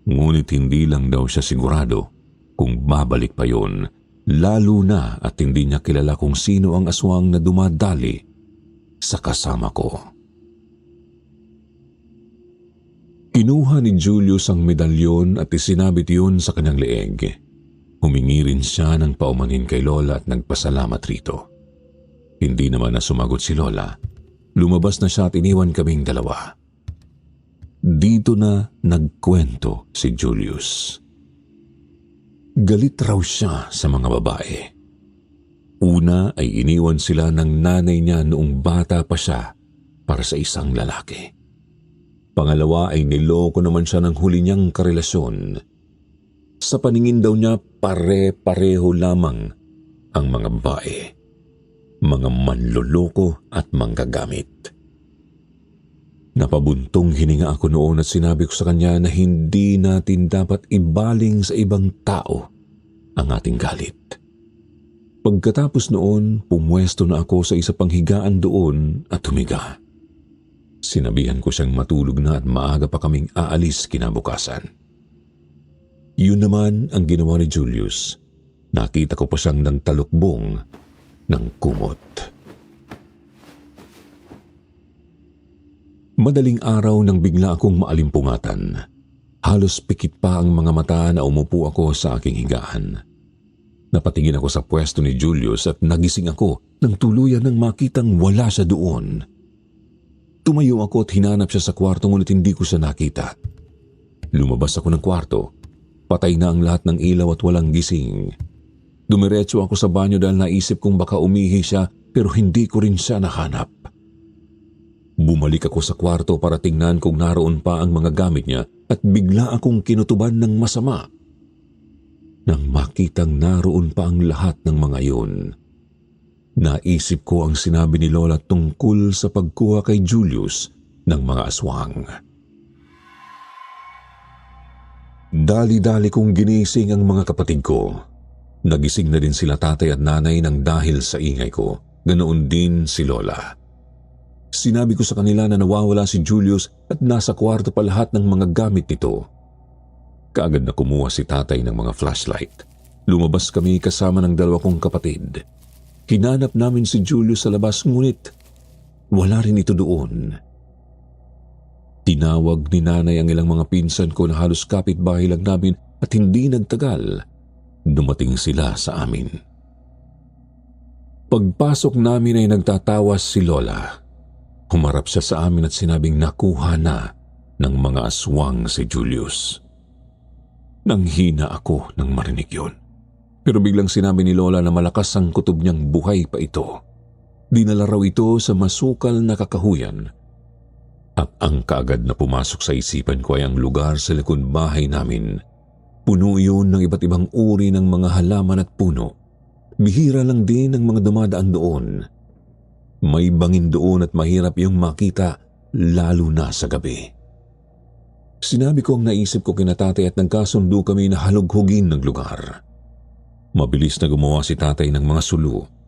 Ngunit hindi lang daw siya sigurado kung babalik pa yun, lalo na at hindi niya kilala kung sino ang aswang na dumadali sa kasama ko. Kinuha ni Julius ang medalyon at isinabit yun sa kanyang leeg. Humingi rin siya ng paumanhin kay Lola at nagpasalamat rito. Hindi naman na sumagot si Lola. Lumabas na siya at iniwan kaming dalawa. Dito na nagkwento si Julius. Galit raw siya sa mga babae. Una ay iniwan sila ng nanay niya noong bata pa siya para sa isang lalaki. Pangalawa ay niloko naman siya ng huli niyang karelasyon. Sa paningin daw niya pare-pareho lamang ang mga babae. Mga manloloko at manggagamit. Napabuntong hininga ako noon at sinabi ko sa kanya na hindi natin dapat ibaling sa ibang tao ang ating galit. Pagkatapos noon, pumwesto na ako sa isa pang higaan doon at humiga. Sinabihan ko siyang matulog na at maaga pa kaming aalis kinabukasan. Yun naman ang ginawa ni Julius. Nakita ko pa siyang nagtalukbong ng kumot. Madaling araw nang bigla akong maalimpungatan. Halos pikit pa ang mga mata na umupo ako sa aking higaan. Napatingin ako sa pwesto ni Julius at nagising ako nang tuluyan nang makitang wala siya doon. Tumayo ako at hinanap siya sa kwarto ngunit hindi ko siya nakita. Lumabas ako ng kwarto. Patay na ang lahat ng ilaw at walang gising. Dumiretso ako sa banyo dahil naisip kong baka umihi siya pero hindi ko rin siya nahanap. Bumalik ako sa kwarto para tingnan kung naroon pa ang mga gamit niya at bigla akong kinutuban ng masama. Nang makitang naroon pa ang lahat ng mga iyon, naisip ko ang sinabi ni Lola tungkol sa pagkuha kay Julius ng mga aswang. Dali-dali kong ginising ang mga kapatid ko. Nagising na din sila tatay at nanay nang dahil sa ingay ko. Ganoon din si Lola. Sinabi ko sa kanila na nawawala si Julius at nasa kwarto pa lahat ng mga gamit nito. Kaagad na kumuha si tatay ng mga flashlight. Lumabas kami kasama ng dalawa kong kapatid. Hinanap namin si Julius sa labas ngunit wala rin ito doon. Tinawag ni nanay ang ilang mga pinsan ko na halos kapitbahay lang namin at hindi nagtagal, dumating sila sa amin. Pagpasok namin ay nagtatawas si Lola. Humarap siya sa amin at sinabing nakuha na ng mga aswang si Julius. Nanghina ako nang marinig yun. Pero biglang sinabi ni Lola na malakas ang kutob niyang buhay pa ito. Dinala raw ito sa masukal na kakahuyan. At ang kaagad na pumasok sa isipan ko ay ang lugar sa likod bahay namin. Puno yun ng iba't ibang uri ng mga halaman at puno. Bihira lang din ang mga dumadaan doon. May bangin doon at mahirap yung makita lalo na sa gabi. Sinabi ko ang naisip ko kina tatay at nagkasundo kami na halughugin ng lugar. Mabilis na gumawa si tatay ng mga sulu.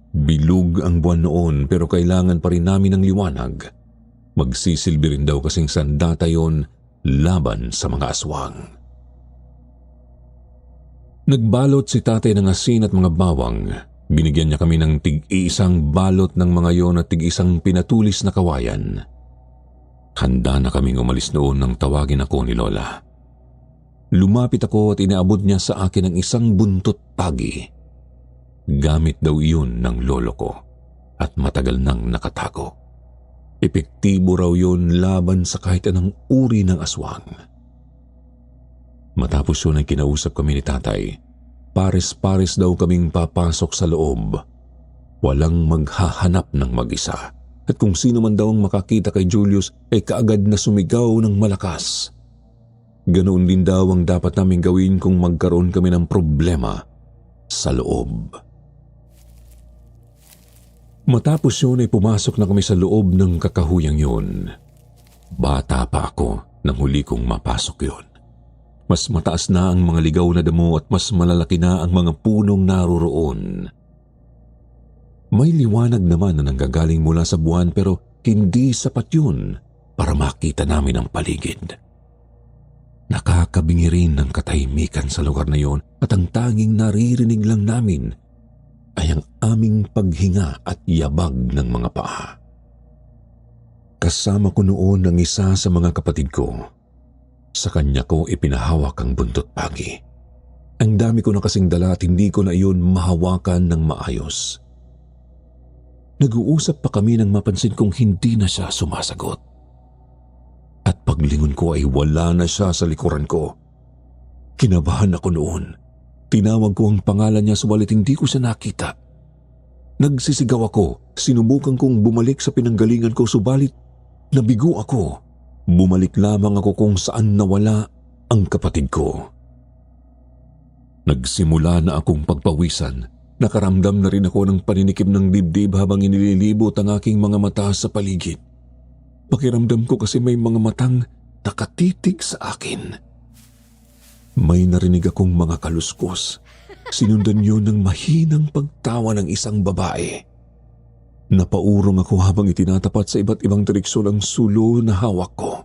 Bilog ang buwan noon pero kailangan pa rin namin ng liwanag. Magsisilbi rin daw kasing sandata yon laban sa mga aswang. Nagbalot si tatay ng asin at mga bawang. Binigyan niya kami ng tig-iisang balot ng mga yon at tig-isang pinatulis na kawayan. Handa na kaming umalis noon nang tawagin ako ni Lola. Lumapit ako at inaabot niya sa akin ang isang buntot pagi. Gamit daw iyon ng lolo ko at matagal nang nakatago. Epektibo raw yun laban sa kahit anong uri ng aswang. Matapos yun ay kinausap kami ni tatay. Pares-pares daw kaming papasok sa loob. Walang maghahanap ng mag-isa. At kung sino man daw ang makakita kay Julius ay kaagad na sumigaw ng malakas. Ganoon din daw ang dapat naming gawin kung magkaroon kami ng problema sa loob. Matapos yun ay pumasok na kami sa loob ng kakahuyang yun. Bata pa ako nang huli kong mapasok yun. Mas mataas na ang mga ligaw na damo at mas malalaki na ang mga punong naroroon. May liwanag naman na nanggagaling mula sa buwan pero hindi sapat yun para makita namin ang paligid. Nakakabingi rin ng katahimikan sa lugar na yon at ang tanging naririnig lang namin ay ang aming paghinga at yabag ng mga paa. Kasama ko noon ang isa sa mga kapatid ko. Sa kanya ko ipinahawak ang buntot pagi. Ang dami ko na kasing dala at hindi ko na iyon mahawakan ng maayos. Nag-uusap pa kami nang mapansin kong hindi na siya sumasagot. At paglingon ko ay wala na siya sa likuran ko. Kinabahan ako noon. Tinawag ko ang pangalan niya subalit hindi ko siya nakita. Nagsisigaw ako, sinubukan kong bumalik sa pinanggalingan ko subalit nabigo ako. Bumalik lamang ako kung saan nawala ang kapatid ko. Nagsimula na akong pagpawisan. Nakaramdam na rin ako ng paninikip ng dibdib habang inililibot ang aking mga mata sa paligid. Pakiramdam ko kasi may mga matang nakatitig sa akin. May narinig akong mga kaluskos. Sinundan yun ng mahinang pagtawa ng isang babae. Napaurong ako habang itinatapat sa iba't ibang direksyon ang sulo na hawak ko.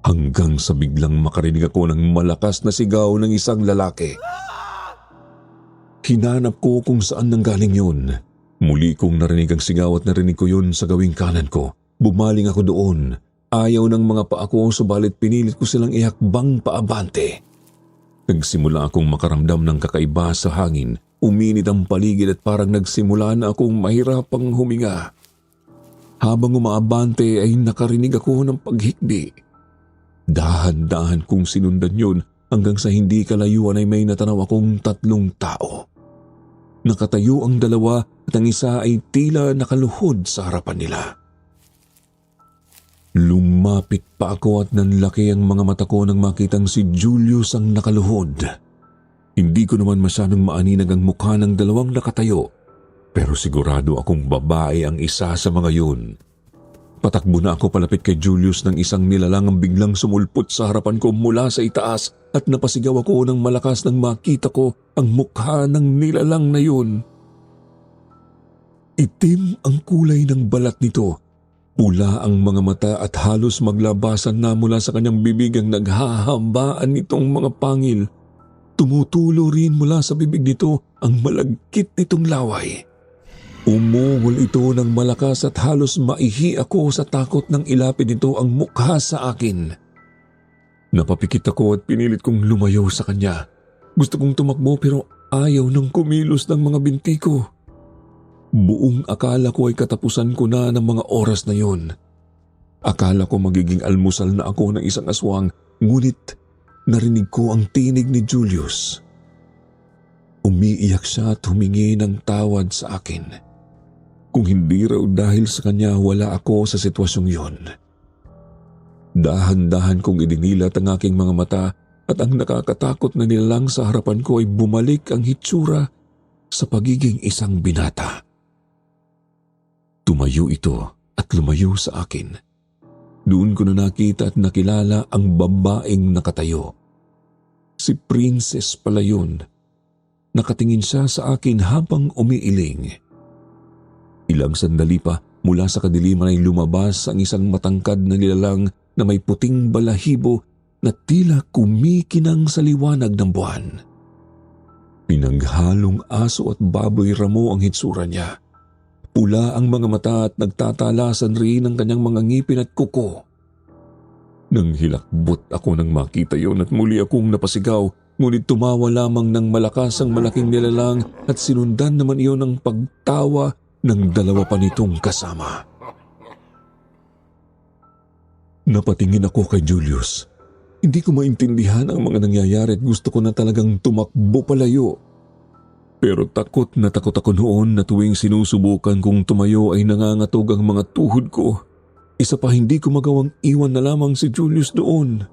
Hanggang sa biglang makarinig ako ng malakas na sigaw ng isang lalaki. Hinanap ko kung saan nanggaling yun. Muli kong narinig ang sigaw at narinig ko yun sa gawing kanan ko. Bumaling ako doon. Ayaw ng mga paa ko subalit pinilit ko silang ihakbang paabante. Nagsimula akong makaramdam ng kakaiba sa hangin. Uminit ang paligid at parang nagsimula na akong mahirapang huminga. Habang umaabante ay nakarinig ako ng paghikbi. Dahan-dahan kong sinundan yun hanggang sa hindi kalayuan ay may natanaw akong 3 tao. Nakatayo ang dalawa at ang isa ay tila nakaluhod sa harapan nila. Lumapit pa ako at nanlaki ang mga mata ko nang makitang si Julius ang nakaluhod. Hindi ko naman masyadong maaninag ang mukha ng dalawang nakatayo, pero sigurado akong babae ang isa sa mga yun. Patakbo na ako palapit kay Julius nang isang nilalang ang biglang sumulpot sa harapan ko mula sa itaas at napasigaw ako ng malakas nang makita ko ang mukha ng nilalang na yun. Itim ang kulay ng balat nito Pula ang mga mata at halos maglabasan na mula sa kanyang bibig ang naghahambaan nitong mga pangil. Tumutulo rin mula sa bibig nito ang malagkit nitong laway. Umungol ito ng malakas at halos maihi ako sa takot nang ilapid nito ang mukha sa akin. Napapikit ako at pinilit kong lumayo sa kanya. Gusto kong tumakbo pero ayaw nang kumilos ng mga binti ko. Buong akala ko ay katapusan ko na ng mga oras na yon. Akala ko magiging almusal na ako ng isang aswang, ngunit narinig ko ang tinig ni Julius. Umiiyak siya at humingi ng tawad sa akin. Kung hindi raw dahil sa kanya, wala ako sa sitwasyong yon. Dahan-dahan kong idinilat ang aking mga mata at ang nakakatakot na nilalang sa harapan ko ay bumalik ang hitsura sa pagiging isang binata. Tumayo ito at lumayo sa akin. Doon ko na nakita at nakilala ang babaeng nakatayo. Si Princess pala yun. Nakatingin siya sa akin habang umiiling. Ilang sandali pa mula sa kadiliman ay lumabas ang isang matangkad na nilalang na may puting balahibo na tila kumikinang sa liwanag ng buwan. Pinaghalong aso at baboy ramo ang hitsura niya. Pula ang mga mata at nagtatalasan rin ang kanyang mga ngipin at kuko. Nang hilakbot ako nang makita yon at muli akong napasigaw, ngunit tumawa lamang ng malakas ang malaking nilalang at sinundan naman iyon ng pagtawa ng dalawa pa nitong kasama. Napatingin ako kay Julius. Hindi ko maintindihan ang mga nangyayari at gusto ko na talagang tumakbo palayo. Pero takot na takot ako noon na tuwing sinusubukan kong tumayo ay nangangatog ang mga tuhod ko. Isa pa hindi ko magawang iwan na lamang si Julius doon.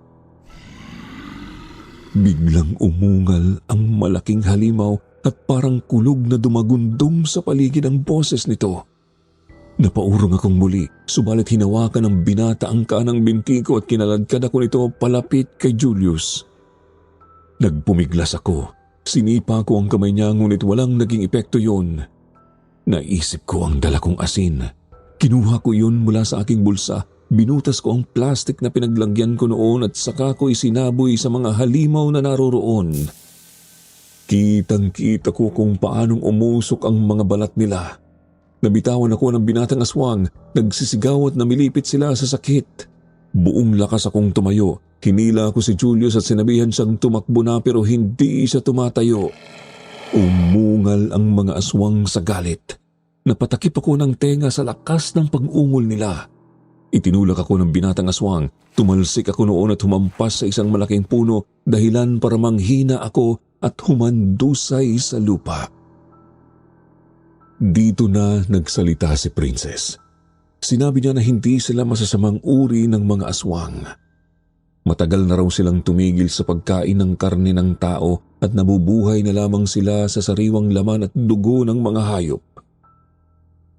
Biglang umungal ang malaking halimaw at parang kulog na dumagundong sa paligid ang boses nito. Napaurong akong muli, subalit hinawakan ng binata ang kanang binti ko at kinaladkad ako nito palapit kay Julius. Nagpumiglas ako. Sinipa ko ang kamay niya ngunit walang naging epekto yun. Naisip ko ang dala kong asin. Kinuha ko yun mula sa aking bulsa, binutas ko ang plastik na pinaglagyan ko noon at saka ko isinaboy sa mga halimaw na naroroon. Kitang-kita ko kung paanong umusok ang mga balat nila. Nabitawan ako ng binatang aswang, nagsisigaw at namilipit sila sa sakit. Buong lakas akong tumayo. Hinila ko si Julius at sinabihan siyang tumakbo na pero hindi siya tumatayo. Umungal ang mga aswang sa galit. Napatakip ako ng tenga sa lakas ng pag-ungol nila. Itinulak ako ng binatang aswang. Tumalsik ako noon at humampas sa isang malaking puno dahilan para manghina ako at humandusay sa lupa. Dito na nagsalita si Princess. Sinabi niya na hindi sila masasamang uri ng mga aswang. Matagal na raw silang tumigil sa pagkain ng karne ng tao at nabubuhay na lamang sila sa sariwang laman at dugo ng mga hayop.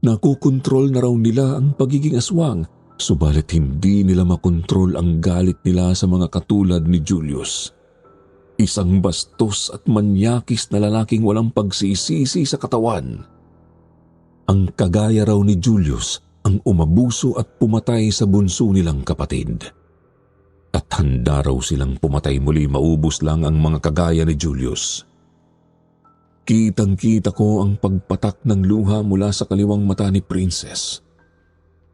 Nakukontrol na raw nila ang pagiging aswang, subalit hindi nila makontrol ang galit nila sa mga katulad ni Julius. Isang bastos at manyakis na lalaking walang pagsisisi sa katawan. Ang kagaya raw ni Julius ang umabuso at pumatay sa bunso nilang kapatid. At handa raw silang pumatay muli maubos lang ang mga kagaya ni Julius. Kitang-kita ko ang pagpatak ng luha mula sa kaliwang mata ni Princess.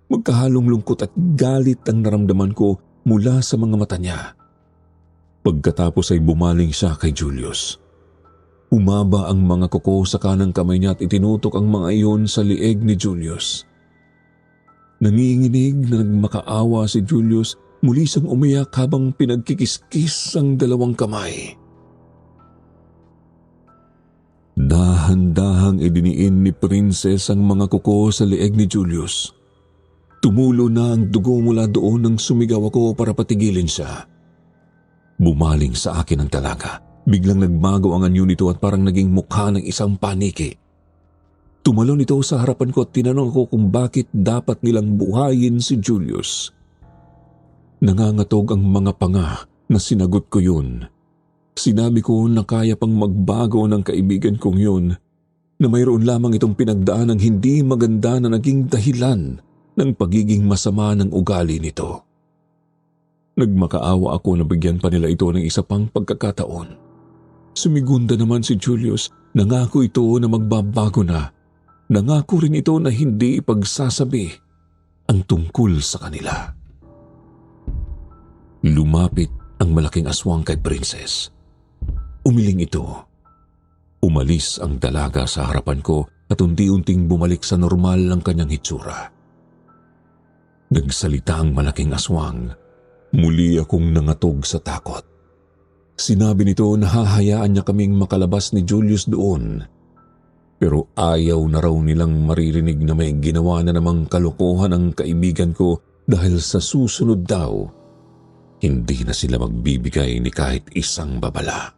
Magkahalong lungkot at galit ang naramdaman ko mula sa mga mata niya. Pagkatapos ay bumaling siya kay Julius. Umaba ang mga kuko sa kanang kamay niya at itinutok ang mga iyon sa lieg ni Julius. Nanginginig na nagmakaawa si Julius. Muli siyang umiyak habang pinagkikiskis ang dalawang kamay. Dahan-dahang idiniin ni Princess ang mga kuko sa leeg ni Julius. Tumulo na ang dugo mula doon nang sumigaw ako para patigilin siya. Bumaling sa akin ang talaga. Biglang nagbago ang anyo nito at parang naging mukha ng isang paniki. Tumalon ito sa harapan ko at tinanong ko kung bakit dapat nilang buhayin si Julius. Nangangatog ang mga panga na sinagot ko yun. Sinabi ko na kaya pang magbago ng kaibigan kong yun, na mayroon lamang itong pinagdaan ng hindi maganda na naging dahilan ng pagiging masama ng ugali nito. Nagmakaawa ako na bigyan pa nila ito ng isa pang pagkakataon. Sumigunda naman si Julius, nangako ito na magbabago na. Nangako rin ito na hindi ipagsasabi ang tungkol sa kanila. Lumapit ang malaking aswang kay Princess. Umiling ito. Umalis ang dalaga sa harapan ko at unti-unting bumalik sa normal ang kanyang hitsura. Nagsalita ang malaking aswang. Muli akong nangatog sa takot. Sinabi nito na hahayaan niya kaming makalabas ni Julius doon. Pero ayaw na raw nilang maririnig na may ginawa na namang kalokohan ang kaibigan ko dahil sa susunod daw, hindi na sila magbibigay ni kahit isang babala.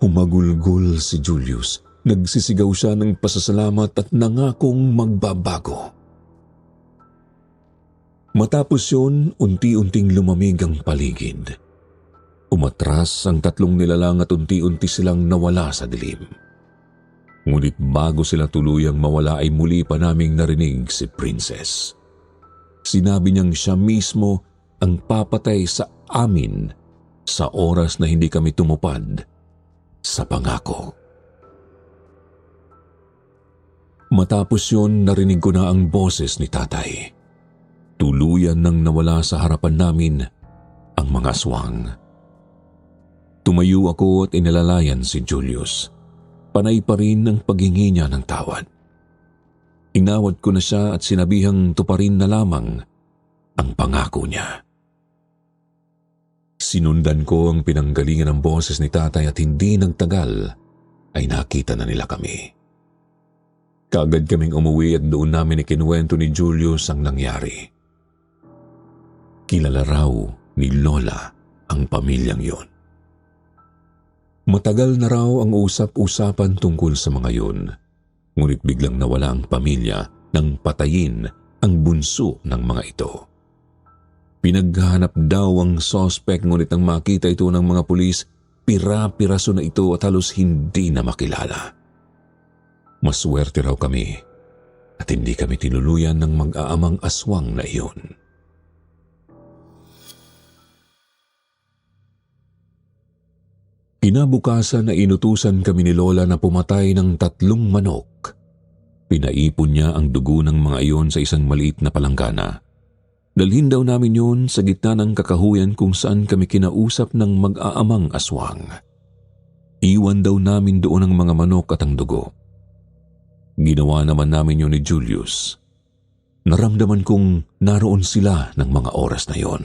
Humagulgol si Julius. Nagsisigaw siya ng pasasalamat at nangakong magbabago. Matapos yun, unti-unting lumamig ang paligid. Umatras ang tatlong nilalang at unti-unti silang nawala sa dilim. Ngunit bago sila tuluyang mawala ay muli pa naming narinig si Princess. Sinabi niyang siya mismo ang papatay sa amin sa oras na hindi kami tumupad sa pangako. Matapos yun, narinig ko na ang boses ni Tatay. Tuluyan nang nawala sa harapan namin ang mga aswang. Tumayo ako at inalalayan si Julius. Panay pa rin ang paghingi niya ng tawad. Inawat ko na siya at sinabihang tuparin na lamang ang pangako niya. Sinundan ko ang pinanggalingan ng boses ni Tatay at hindi nagtagal ay nakita na nila kami. Kaagad kaming umuwi at doon namin ikinuwento ni Julius ang nangyari. Kilala raw ni Lola ang pamilyang yon. Matagal na raw ang usap-usapan tungkol sa mga yon, ngunit biglang nawala ang pamilya nang patayin ang bunso ng mga ito. Pinaghahanap daw ang suspect ngunit nang makita ito ng mga pulis, pira-piraso na ito at halos hindi na makilala. Maswerte raw kami at hindi kami tinuluyan ng mag-aamang aswang na iyon. Kinabukasan na inutusan kami ni Lola na pumatay ng 3 manok. Pinaipon niya ang dugo ng mga iyon sa isang maliit na palanggana. Dalhin daw namin yun sa gitna ng kakahuyan kung saan kami kinausap ng mag-aamang aswang. Iwan daw namin doon ang mga manok at ang dugo. Ginawa naman namin yun ni Julius. Naramdaman kong naroon sila ng mga oras na yon,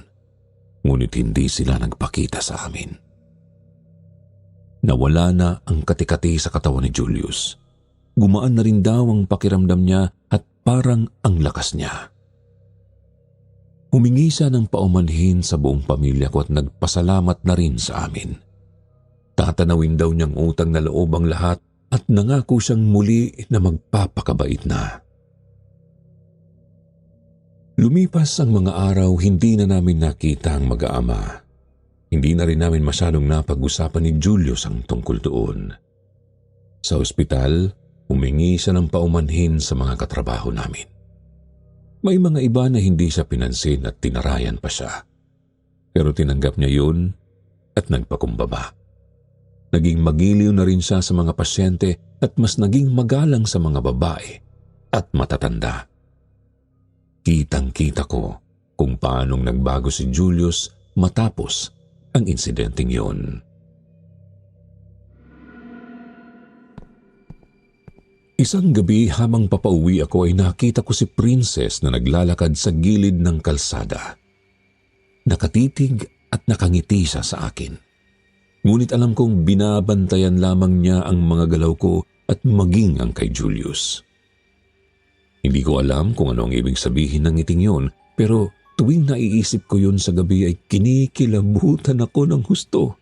ngunit hindi sila nagpakita sa amin. Nawala na ang kati-kati sa katawan ni Julius. Gumaan na rin daw ang pakiramdam niya at parang ang lakas niya. Humingi siya ng paumanhin sa buong pamilya ko at nagpasalamat na rin sa amin. Tatanawin daw niyang utang na loob ang lahat at nangako siyang muli na magpapakabait na. Lumipas ang mga araw, hindi na namin nakita ang mag-aama. Hindi na rin namin masyadong napag-usapan ni Julius ang tungkol doon. Sa ospital, humingi siya ng paumanhin sa mga katrabaho namin. May mga iba na hindi siya pinansin at tinarayan pa siya. Pero tinanggap niya yun at nagpakumbaba. Naging magiliw na rin siya sa mga pasyente at mas naging magalang sa mga babae at matatanda. Kitang-kita ko kung paanong nagbago si Julius matapos ang insidenteng yun. Isang gabi habang papauwi ako ay nakita ko si Princess na naglalakad sa gilid ng kalsada. Nakatitig at nakangiti siya sa akin. Ngunit alam kong binabantayan lamang niya ang mga galaw ko at maging ang kay Julius. Hindi ko alam kung ano ang ibig sabihin ng ngiting yun, pero tuwing naiisip ko yun sa gabi ay kinikilabutan ako ng husto.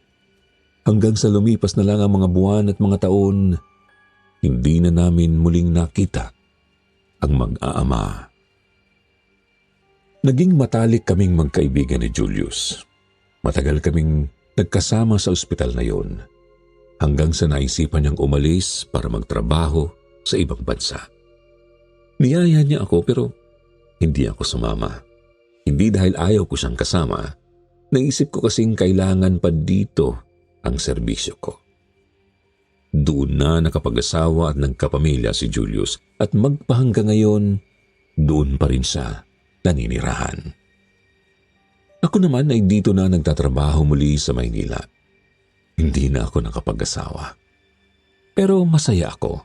Hanggang sa lumipas na lang ang mga buwan at mga taon, hindi na namin muling nakita ang mag-aama. Naging matalik kaming magkaibigan ni Julius. Matagal kaming nagkasama sa ospital na yun, hanggang sa naisipan niyang umalis para magtrabaho sa ibang bansa. Niyaya niya ako pero hindi ako sumama. Hindi dahil ayaw ko siyang kasama. Naisip ko kasing kailangan pa dito ang serbisyo ko. Doon na nakapag-asawa at nagkapamilya si Julius at magpahangga ngayon, doon pa rin siya naninirahan. Ako naman ay dito na nagtatrabaho muli sa Maynila. Hindi na ako nakapag-asawa. Pero masaya ako.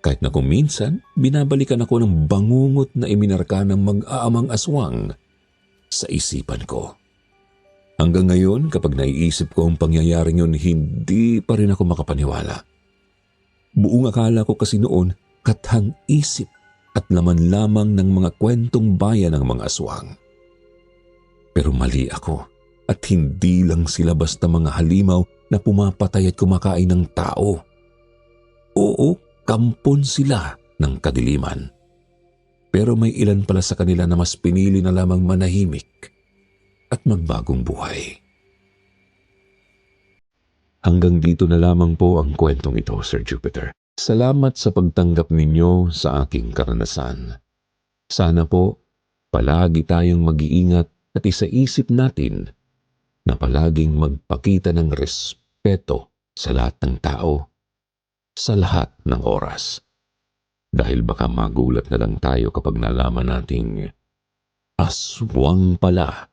Kahit na kung minsan, binabalikan ako ng bangungot na iminarka ng mag-aamang aswang sa isipan ko. Hanggang ngayon, kapag naiisip ko ang pangyayaring yun, hindi pa rin ako makapaniwala. Buong akala ko kasi noon, kathang isip at laman lamang ng mga kwentong bayan ng mga aswang. Pero mali ako at hindi lang sila basta mga halimaw na pumapatay at kumakain ng tao. Oo, kampon sila ng kadiliman. Pero may ilan pala sa kanila na mas pinili na lamang manahimik at magbagong buhay. Hanggang dito na lamang po ang kwentong ito, Sir Jupiter. Salamat sa pagtanggap ninyo sa aking karanasan. Sana po, palagi tayong mag-iingat at isaisip natin na palaging magpakita ng respeto sa lahat ng tao, sa lahat ng oras. Dahil baka magulat na lang tayo kapag nalaman nating aswang pala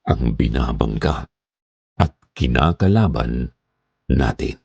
ang binabangga at kinakalaban natin.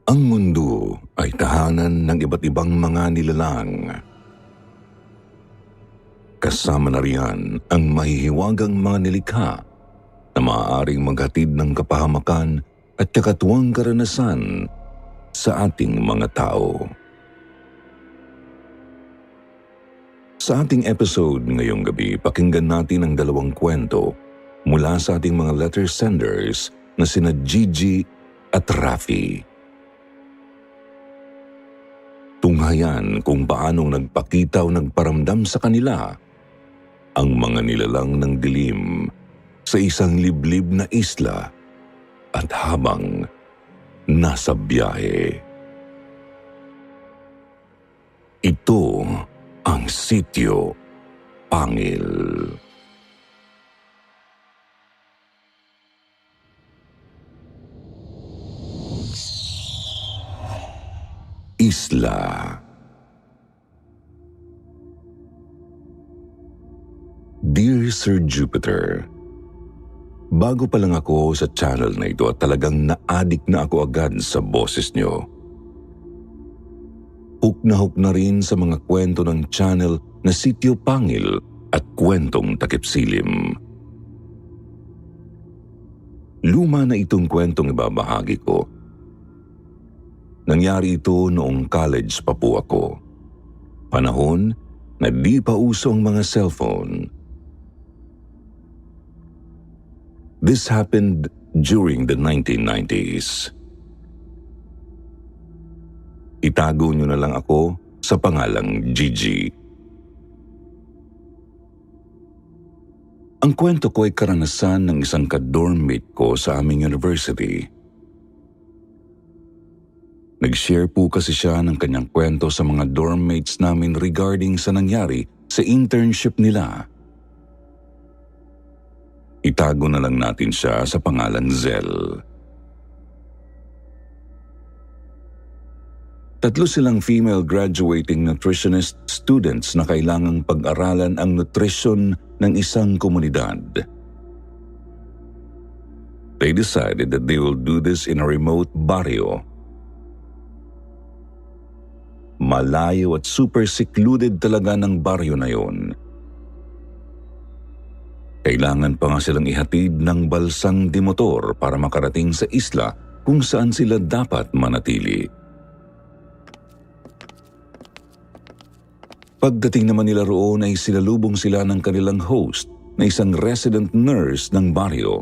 Ang mundo ay tahanan ng iba't ibang mga nilalang. Kasama na riyan ang mahihiwagang mga nilikha na maaaring maghatid ng kapahamakan at kakatuwang karanasan sa ating mga tao. Sa ating episode ngayong gabi, pakinggan natin ang dalawang kwento mula sa ating mga letter senders na sina Gigi at Rafi. Tunghayan kung paanong nagpakita o nagparamdam sa kanila ang mga nilalang ng dilim sa isang liblib na isla at habang nasa biyahe. Ito ang Sitio Pangil. Isla. Dear Sir Jupiter, bago pa lang ako sa channel na ito at talagang na-addict na ako agad sa boses nyo. Hook na rin sa mga kwento ng channel na Sitio Pangil at Kwentong Takip Silim. Luma na itong kwentong ibabahagi ko. Nangyari ito noong college pa po ako. Panahon na di pa uso ang mga cellphone. This happened during the 1990s. Itago nyo na lang ako sa pangalang Gigi. Ang kwento ko ay karanasan ng isang ka-dormmate ko sa aming university. Nag-share po kasi siya ng kanyang kwento sa mga dormmates namin regarding sa nangyari sa internship nila. Itago na lang natin siya sa pangalang Zel. Tatlo silang female graduating nutritionist students na kailangang pag-aralan ang nutrition ng isang komunidad. They decided that they will do this in a remote barrio. Malayo at super secluded talaga ng baryo na yon. Kailangan pa nga silang ihatid ng balsang di motor para makarating sa isla kung saan sila dapat manatili. Pagdating naman nila roon ay sinalubong sila ng kanilang host na isang resident nurse ng baryo.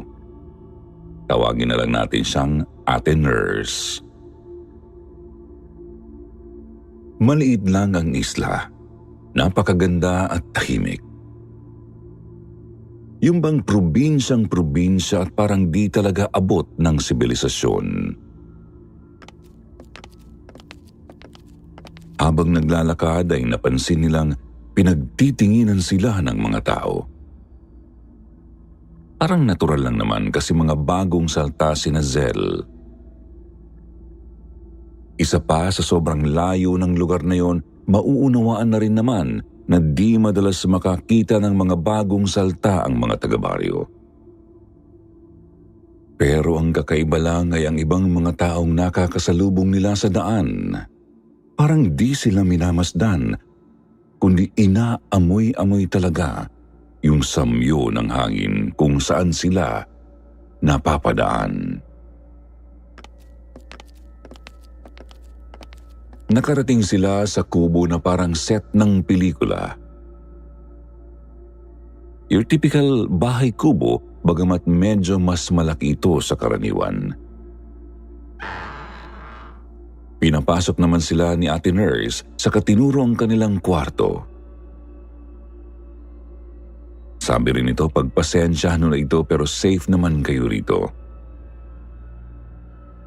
Tawagin na lang natin siyang Ate Nurse. Maliit lang ang isla. Napakaganda at tahimik. Yung bang probinsyang-probinsya at parang di talaga abot ng sibilisasyon. Habang naglalakad ay napansin nilang pinagtitinginan sila ng mga tao. Parang natural lang naman kasi mga bagong salta sina Zell. Isa pa sa sobrang layo ng lugar na yon, mauunawaan na rin naman na di madalas makakita ng mga bagong salta ang mga taga-baryo. Pero ang kakaiba lang ay ang ibang mga taong nakakasalubong nila sa daan. Parang di sila minamasdan, kundi inaamoy-amoy talaga yung samyo ng hangin kung saan sila napapadaan. Nakarating sila sa kubo na parang set ng pelikula. Your typical bahay kubo, bagamat medyo mas malaki ito sa karaniwan. Pinapasok naman sila ni Ate Nurse sa katinuro ang kanilang kwarto. Sabi rin ito, pagpasensyahan na ito pero safe naman kayo rito.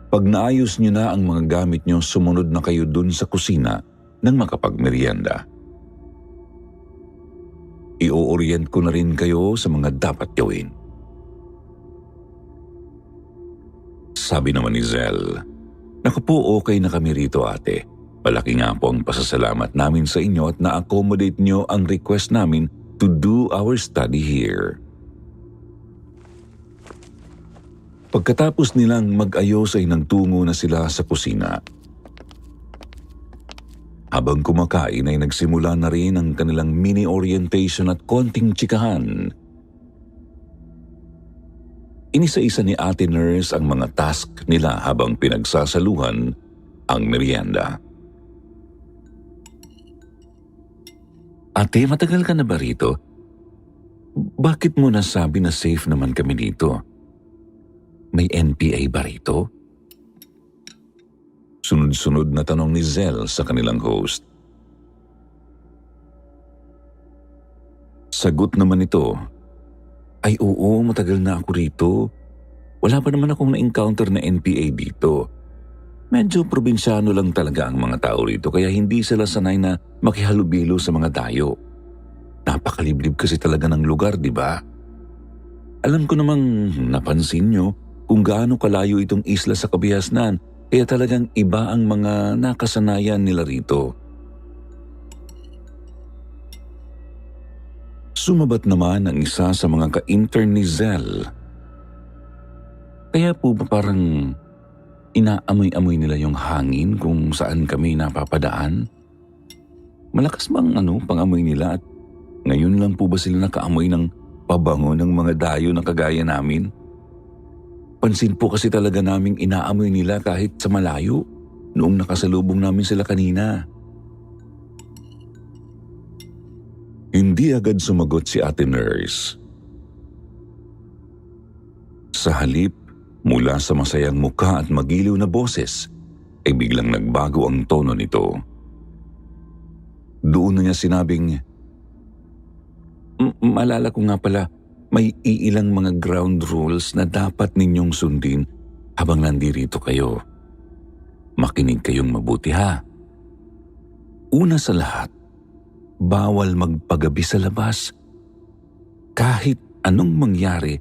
Pag naayos niyo na ang mga gamit niyo, sumunod na kayo dun sa kusina nang makapagmerienda. I-orient ko na rin kayo sa mga dapat gawin. Sabi naman ni Zell, "Naku po, okay na kami rito, ate. Malaki nga po ang pasasalamat namin sa inyo at na-accommodate niyo ang request namin to do our study here." Pagkatapos nilang mag-ayos ay nagtungo na sila sa kusina. Habang kumakain ay nagsimula na rin ang kanilang mini-orientation at konting tsikahan. Inisa-isa ni Ate Nurse ang mga task nila habang pinagsasaluhan ang merienda. "Ate, matagal ka na ba rito? Bakit mo nasabi na safe naman kami dito? May NPA ba rito?" Sunod-sunod na tanong ni Zell sa kanilang host. Sagot naman ito, "Ay oo, matagal na ako rito. Wala pa naman akong na-encounter na NPA dito. Medyo probinsyano lang talaga ang mga tao rito kaya hindi sila sanay na makihalubilo sa mga dayo. Napakaliblib kasi talaga ng lugar, di ba? Alam ko namang napansin nyo kung gaano kalayo itong isla sa Kabihasnan, kaya talagang iba ang mga nakasanayan nila rito." Sumabat naman ang isa sa mga ka-intern ni Zell. "Kaya po ba parang inaamoy-amoy nila yung hangin kung saan kami napapadaan? Malakas bang pangamoy nila at ngayon lang po ba sila nakaamoy ng pabango ng mga dayo na kagaya namin? Pansin po kasi talaga naming inaamoy nila kahit sa malayo noong nakasalubong namin sila kanina." Hindi agad sumagot si Ate Nurse. Sa halip, mula sa masayang mukha at magiliw na boses, ay biglang nagbago ang tono nito. Doon na niya sinabing, "Maalala ko nga pala, may iilang mga ground rules na dapat ninyong sundin habang nandirito kayo. Makinig kayong mabuti ha. Una sa lahat, bawal magpagabi sa labas. Kahit anong mangyari,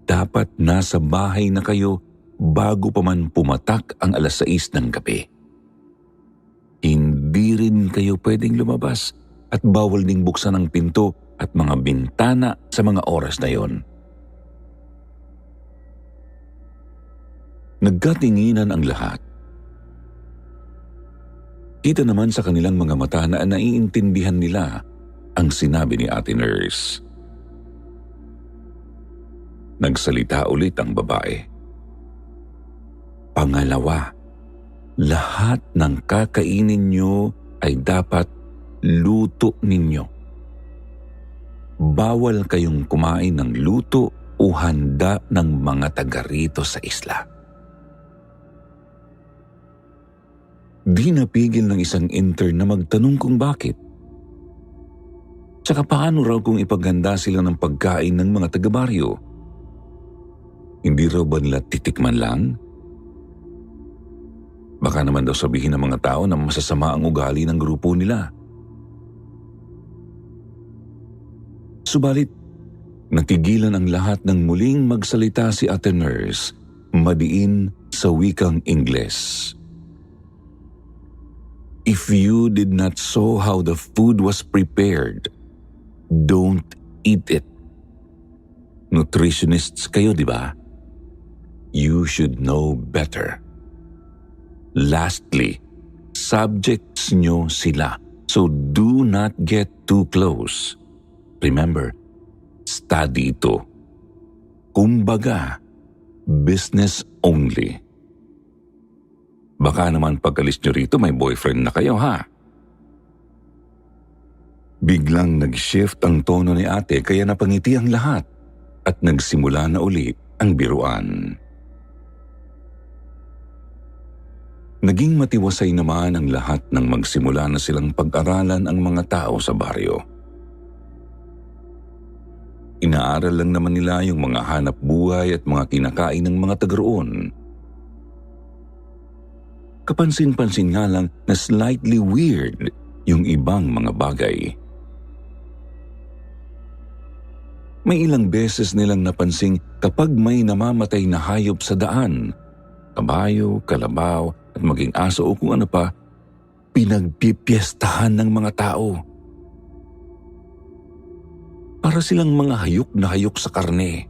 dapat nasa bahay na kayo bago pa man pumatak ang 6:00 ng gabi. Hindi rin kayo pwedeng lumabas at bawal ding buksan ang pinto at mga bintana sa mga oras na yon." Nagkatinginan ang lahat. Kita naman sa kanilang mga mata na naiintindihan nila ang sinabi ni Ate Nurse. Nagsalita ulit ang babae. "Pangalawa, lahat ng kakainin nyo ay dapat luto ninyo. Bawal kayong kumain ng luto o handa ng mga taga rito sa isla. Di napigil ng isang intern na magtanong kung bakit. Tsaka paano raw kung ipaghanda sila ng pagkain ng mga taga-baryo? Hindi raw ba nila titikman lang? Baka naman daw sabihin ng mga tao na masasama ang ugali ng grupo nila. Subalit, natigilan ang lahat nang muling magsalita si Ate Nurse, madiin sa wikang Ingles. If you did not saw how the food was prepared, don't eat it. Nutritionists kayo, di ba? You should know better. Lastly, subjects nyo sila, so do not get too close. Remember, study ito. Kumbaga, business only. Baka naman pagkalis nyo rito may boyfriend na kayo, ha? Biglang nag-shift ang tono ni ate kaya napangiti ang lahat at nagsimula na uli ang biruan. Naging matiwasay naman ang lahat nang magsimula na silang pag-aralan ang mga tao sa baryo. Inaaral lang naman nila yung mga hanap buhay at mga kinakain ng mga taga-roon. Kapansin-pansin nga lang na slightly weird yung ibang mga bagay. May ilang beses nilang napansing kapag may namamatay na hayop sa daan, kabayo, kalabaw, at maging aso o kung ano pa, pinagpipiestahan ng mga tao. Para silang mga hayok na hayok sa karne.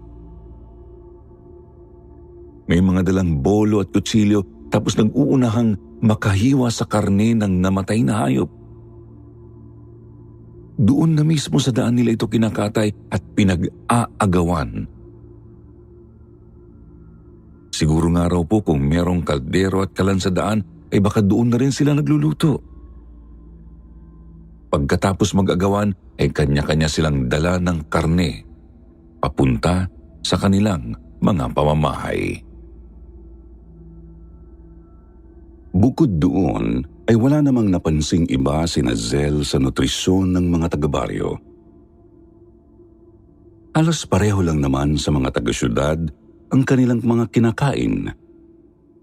May mga dalang bolo at kutsilyo tapos nag-uunahang makahiwa sa karne ng namatay na hayop. Doon na mismo sa daan nila ito kinakatay at pinag-aagawan. Siguro nga raw po kung merong kaldero at kalan sa daan ay baka doon na rin sila nagluluto. Pagkatapos mag-agawan ay kanya-kanya silang dala ng karne papunta sa kanilang mga pamamahay. Bukod doon ay wala namang napansing iba si Zel sa nutrisyon ng mga taga-baryo. Halos pareho lang naman sa mga taga-syudad ang kanilang mga kinakain.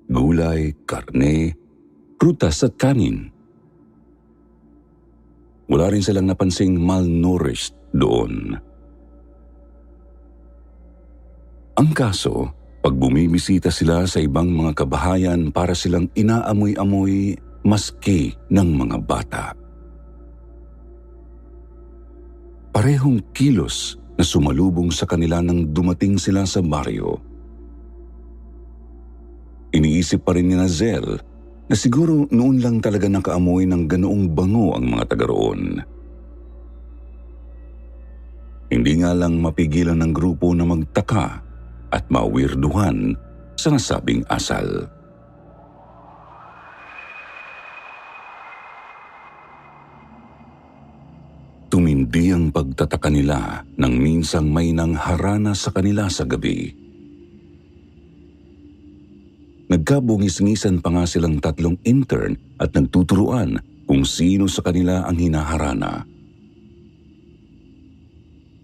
Gulay, karne, prutas at kanin. Wala rin silang napansing malnourished doon. Ang kaso, pag bumibisita sila sa ibang mga kabahayan para silang inaamoy-amoy maski ng mga bata. Parehong kilos na sumalubong sa kanila nang dumating sila sa baryo. Iniisip pa rin ni Zel na siguro noon lang talaga nakaamoy ng ganoong bango ang mga taga-roon. Hindi nga lang mapigilan ng grupo na magtaka at mawirduhan sa nasabing asal. Tumindi ang pagtataka nila nang minsang may nangharana sa kanila sa gabi. Nagkabungis-ngisan pa nga silang tatlong intern at nagtuturuan kung sino sa kanila ang hinaharana.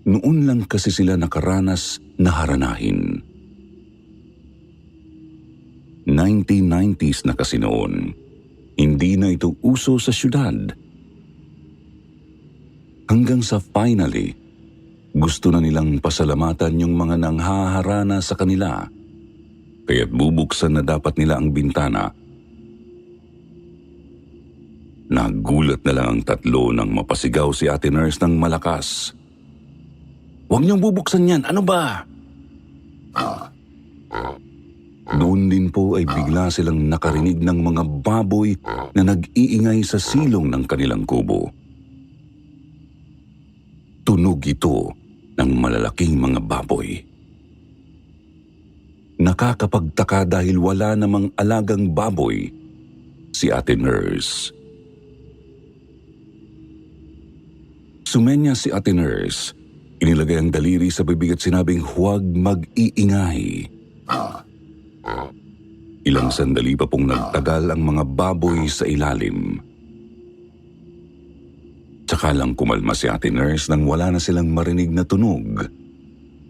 Noon lang kasi sila nakaranas na haranahin. 1990s na kasi noon. Hindi na ito uso sa syudad. Hanggang sa finally, gusto na nilang pasalamatan yung mga nanghaharana sa kanila. Kaya't bubuksan na dapat nila ang bintana. Nagulat na lang ang tatlo nang mapasigaw si Ate Nurse ng malakas. "Huwag niyong bubuksan yan, ano ba?" Doon din po ay bigla silang nakarinig ng mga baboy na nag-iingay sa silong ng kanilang kubo. Tunog ito ng malalaking mga baboy. Nakakapagtaka dahil wala namang alagang baboy si Ate Nurse. Sumenya si Ate Nurse. Inilagay ang daliri sa bibig at sinabing huwag mag-iingay. Ilang sandali pa pong nagtagal ang mga baboy sa ilalim. Tsaka lang kumalma si Ate Nurse nang wala na silang marinig na tunog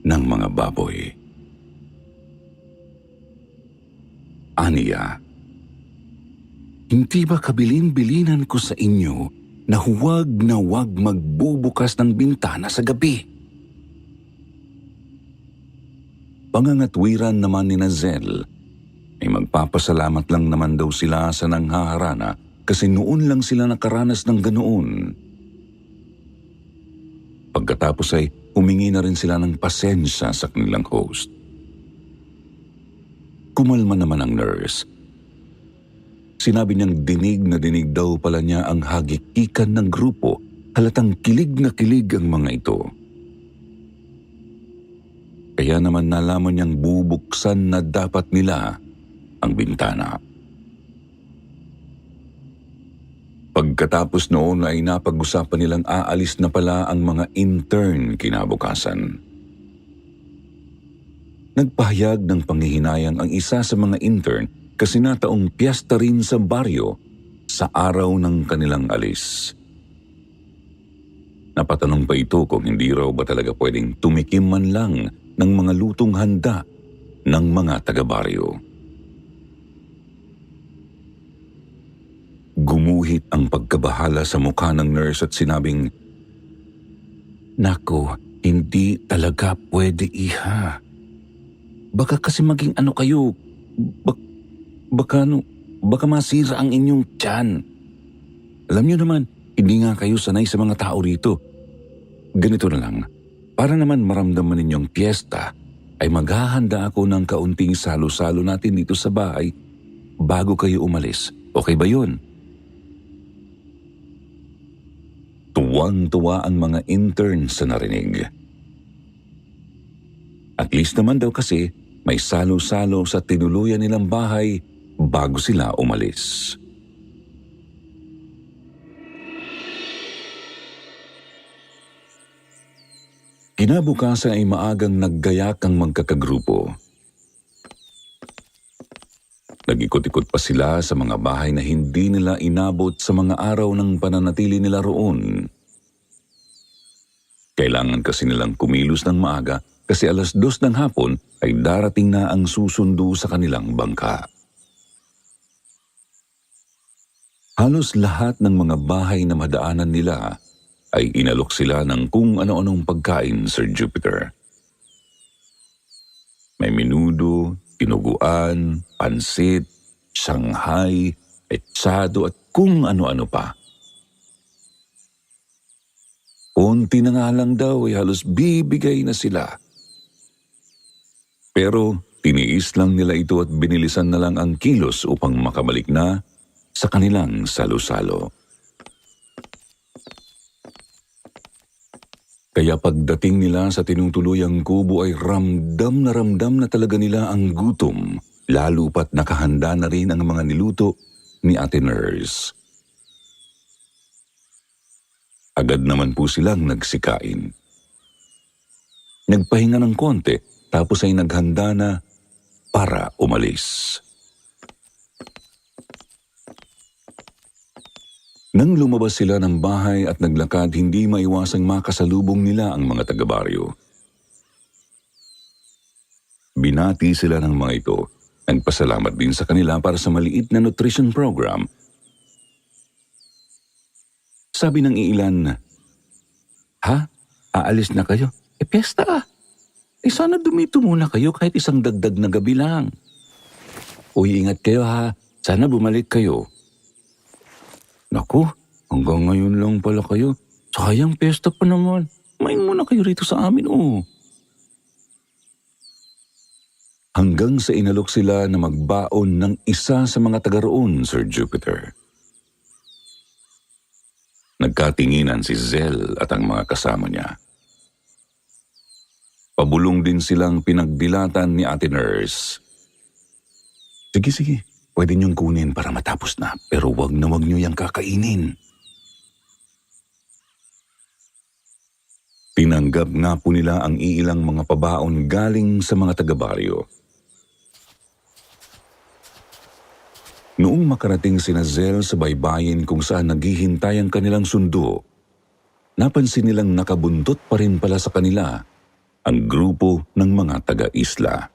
ng mga baboy. Aniya, hindi ba kabilin-bilinan ko sa inyo na huwag magbubukas ng bintana sa gabi? Pangangatwiran naman ni Nazel ay magpapasalamat lang naman daw sila sa nanghaharana kasi noon lang sila nakaranas ng ganoon. Pagkatapos ay humingi na rin sila ng pasensya sa kanilang host. Kumalma naman ang nurse. Sinabi niyang dinig na dinig daw pala niya ang hagikikan ng grupo. Halatang kilig na kilig ang mga ito. Kaya naman nalaman niyang bubuksan na dapat nila ang bintana. Pagkatapos noon ay napag-usapan nilang aalis na pala ang mga intern kinabukasan. Nagpahayag ng panghihinayang ang isa sa mga intern kasi nataong piyesta rin sa baryo sa araw ng kanilang alis. Napatanong pa ito kung hindi raw ba talaga pwedeng tumikim man lang ng mga lutong handa ng mga taga-baryo. Gumuhit ang pagkabahala sa mukha ng nurse at sinabing, "Nako, hindi talaga pwede, iha. Baka kasi maging ano kayo, baka masira ang inyong tiyan. Alam niyo naman, hindi nga kayo sanay sa mga tao rito. Ganito na lang, para naman maramdaman ninyong piyesta, ay maghahanda ako ng kaunting salo-salo natin dito sa bahay bago kayo umalis. Okay ba yun?" Tuwang-tuwa ang mga intern sa narinig. At least naman daw kasi may salo-salo sa tinuluyan nilang bahay bago sila umalis. Kinabukasan ay maagang naggayak ang magkakagrupo. Nag-ikot-ikot pa sila sa mga bahay na hindi nila inabot sa mga araw ng pananatili nila roon. Kailangan kasi nilang kumilos ng maaga kasi 2:00 ng hapon ay darating na ang susundo sa kanilang bangka. Halos lahat ng mga bahay na madaanan nila ay inalok sila ng kung ano-anong pagkain, Sir Jupiter. May menudo, tinuguan, pansit, Shanghai, etsado at kung ano-ano pa. Konti na nga lang daw ay halos bibigay na sila. Pero tiniis lang nila ito at binilisan na lang ang kilos upang makabalik na sa kanilang salo-salo. Kaya pagdating nila sa tinutuluyang kubo ay ramdam na talaga nila ang gutom, lalo pat nakahanda na rin ang mga niluto ni Ate Nurse. Agad naman po silang nagsikain. Nagpahinga ng konti tapos ay naghanda na para umalis. Nang lumabas sila ng bahay at naglakad, hindi maiwasang makasalubong nila ang mga taga-baryo. Binati sila ng mga ito. Nagpasalamat din sa kanila para sa maliit na nutrition program. Sabi ng iilan, "Ha? Aalis na kayo? Piyesta ah. Sana dumito muna kayo kahit isang dagdag na gabi lang. Uy, ingat kayo ha. Sana bumalik kayo." "Naku, hanggang ngayon lang pala kayo. Sayang piyesta pa naman. Main muna kayo rito sa amin oh." Hanggang sa inalok sila na magbaon ng isa sa mga taga roon, Sir Jupiter. Nagkatinginan si Zell at ang mga kasama niya. Pabulong din silang pinagdilatan ni Ate Nurse. Sige, pwede niyong kunin para matapos na, pero wag na wag niyo yang kakainin." Tinanggap nga po nila ang iilang mga pabaon galing sa mga taga-baryo. Noong makarating sina Zell sa baybayin kung saan naghihintay ang kanilang sundo, napansin nilang nakabuntot pa rin pala sa kanila ang grupo ng mga taga-isla.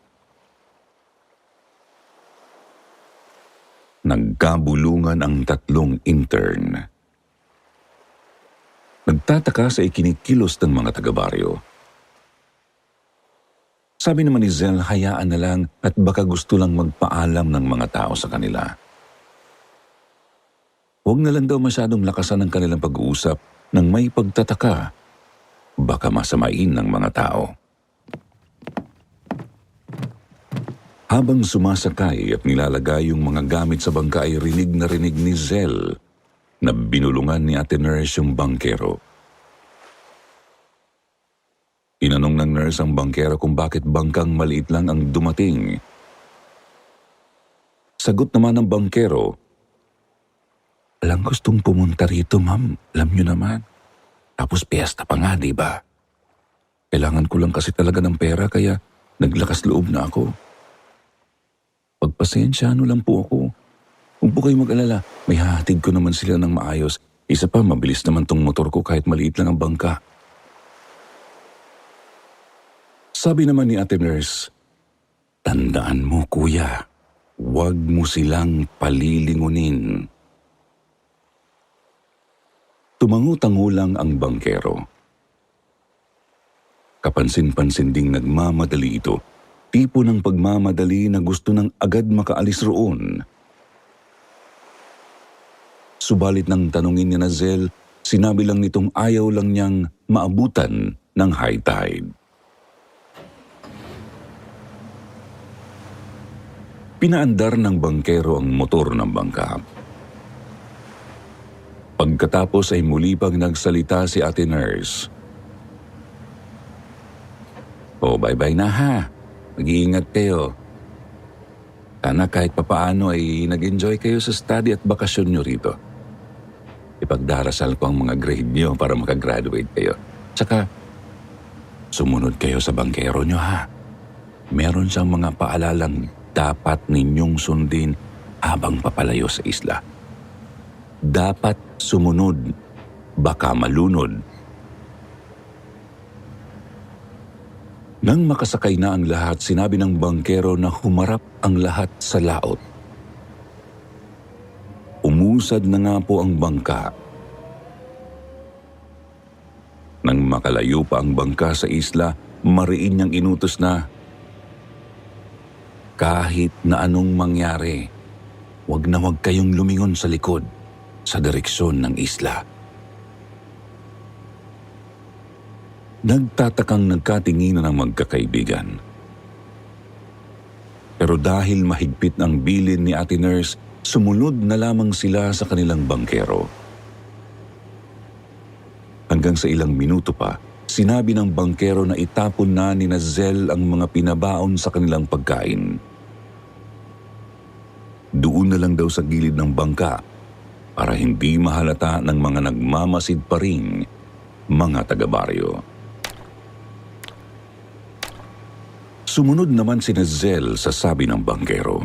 Nagkabulungan ang tatlong intern. Nagtataka sa ikinikilos ng mga taga-baryo. Sabi naman ni Zell, hayaan na lang at baka gusto lang magpaalam ng mga tao sa kanila. Huwag na lang daw masyadong lakasan ang kanilang pag-uusap nang may pagtataka. Baka masamain ng mga tao. Habang sumasakay at nilalagay yung mga gamit sa bangka ay rinig na rinig ni Zell na binulungan ni Ate Nurse yung bangkero. Tinanong ng nurse ang bangkero kung bakit bangkang maliit lang ang dumating. Sagot naman ng bangkero, "Walang gustong pumunta rito, ma'am. Alam niyo naman. Tapos piyesta pa nga, di ba? Kailangan ko lang kasi talaga ng pera kaya naglakas loob na ako. Pagpasensyano lang po ako. Huwag po kayo mag-alala, may hahatid ko naman sila ng maayos. Isa pa, mabilis naman tong motor ko kahit maliit lang ang bangka." Sabi naman ni Ate Nurse, "Tandaan mo, kuya, huwag mo silang palilingunin." Tumango-tango lang ang bangkero. Kapansin-pansin ding nagmamadali ito. Tipo ng pagmamadali na gusto nang agad makaalis roon. Subalit nang tanungin ni Zell, sinabi lang nitong ayaw lang niyang maabutan ng high tide. Pinaandar ng bangkero ang motor ng bangka. Pagkatapos ay muli pang nagsalita si Ate Nurse. "O, bye-bye na ha. Mag-iingat kayo. Sana kahit papaano ay nag-enjoy kayo sa study at bakasyon nyo rito. Ipagdarasal ko ang mga grade nyo para makagraduate kayo. Tsaka, sumunod kayo sa bangkero nyo ha. Meron siyang mga paalalang dapat ninyong sundin habang papalayo sa isla. Dapat sumunod, baka malunod." Nang makasakay na ang lahat, sinabi ng bangkero na humarap ang lahat sa laot. Umusad na nga po ang bangka. Nang makalayo pa ang bangka sa isla, mariin niyang inutos na, "Kahit na anong mangyari, wag na wag kayong lumingon sa likod sa direksyon ng isla." Nagtatakang nagkatinginan ng magkakaibigan. Pero dahil mahigpit ang bilin ni Ate Nurse, sumunod na lamang sila sa kanilang bangkero. Hanggang sa ilang minuto pa, sinabi ng bangkero na itapon na ni Zell ang mga pinabaon sa kanilang pagkain. Doon na lang daw sa gilid ng bangka para hindi mahalata ng mga nagmamasid pa ring mga taga-baryo. Sumunod naman si Zell sa sabi ng bangkero.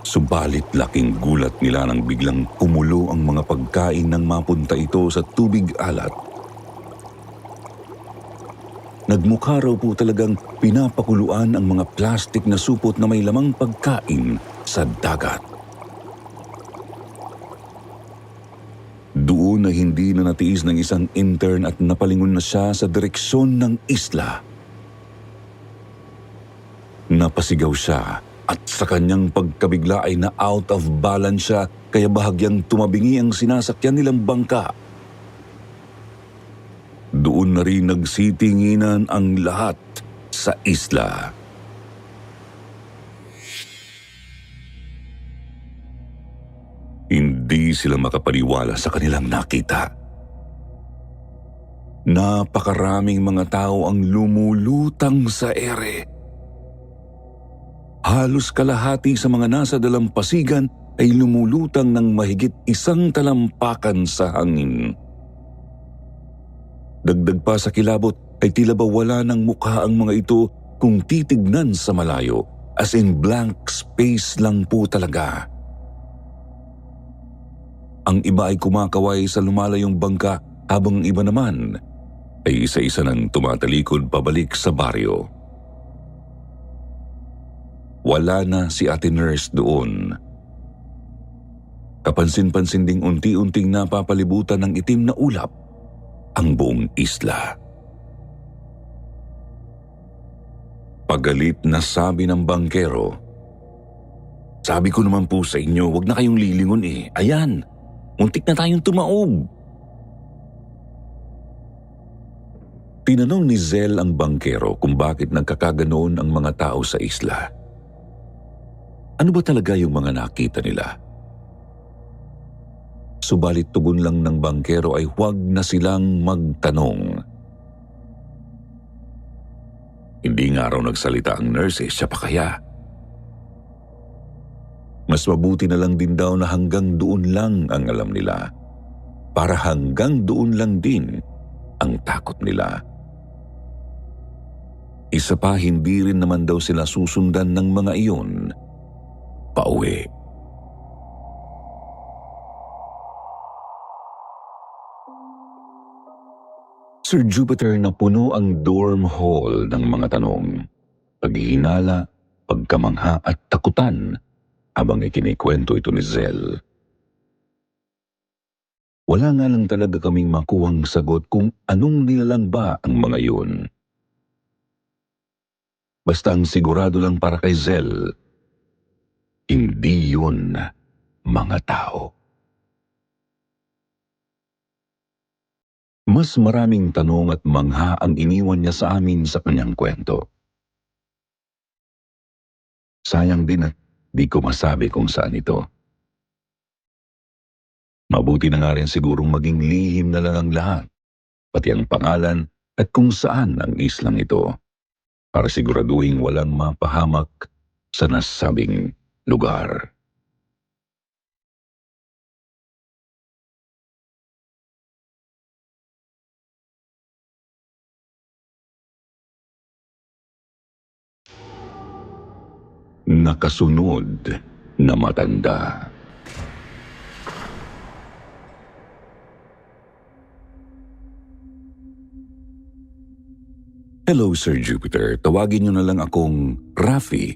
Subalit laking gulat nila nang biglang kumulo ang mga pagkain nang mapunta ito sa tubig alat. Nagmukha raw po talagang pinapakuluan ang mga plastik na supot na may lamang pagkain sa dagat. Doon na hindi na natiis ng isang intern at napalingon na siya sa direksyon ng isla. Napasigaw siya at sa kanyang pagkabigla ay na-out of balance siya kaya bahagyang tumabingi ang sinasakyan nilang bangka. Doon na rin nagsitinginan ang lahat sa isla. Hindi sila makapaniwala sa kanilang nakita. Napakaraming mga tao ang lumulutang sa ere. Halos kalahati sa mga nasa dalampasigan ay lumulutang ng mahigit 1 talampakan sa hangin. Dagdag pa sa kilabot ay tila ba wala ng mukha ang mga ito kung titignan sa malayo, as in blank space lang po talaga. Ang iba ay kumakaway sa lumalayong bangka habang ang iba naman ay isa-isa nang tumatalikod pabalik sa baryo. Wala na si Ate Nurse doon. Kapansin-pansin ding unti-unting napapalibutan ng itim na ulap ang buong isla. Pagalit na sabi ng bangkero, "Sabi ko naman po sa inyo, wag na kayong lilingon eh. Ayan, muntik na tayong tumaob." Tinanong ni Zel ang bangkero kung bakit nagkakaganoon ang mga tao sa isla. Ano ba talaga yung mga nakita nila? Subalit tugon lang ng bangkero ay huwag na silang magtanong. Hindi nga raw nagsalita ang nurse, siya pa kaya. Mas mabuti na lang din daw na hanggang doon lang ang alam nila, para hanggang doon lang din ang takot nila. Isa pa, hindi rin naman daw sila susundan ng mga iyon pauwi. Sir Jupiter, na puno ang dorm hall ng mga tanong, paghihinala, pagkamangha at takutan habang ikinikwento ito ni Zel. Wala nga lang talaga kaming makuhang sagot kung anong nilalang ba ang mga yun. Basta ang sigurado lang para kay Zel, hindi yun mga tao. Mas maraming tanong at mangha ang iniwan niya sa amin sa kanyang kwento. Sayang din at di ko masabi kung saan ito. Mabuti na nga rin sigurong maging lihim na lang ang lahat, pati ang pangalan at kung saan ang islang ito, para siguraduhin walang mapahamak sa nasabing lugar. Nakasunod na matanda. Hello, Sir Jupiter. Tawagin niyo na lang akong Rafi.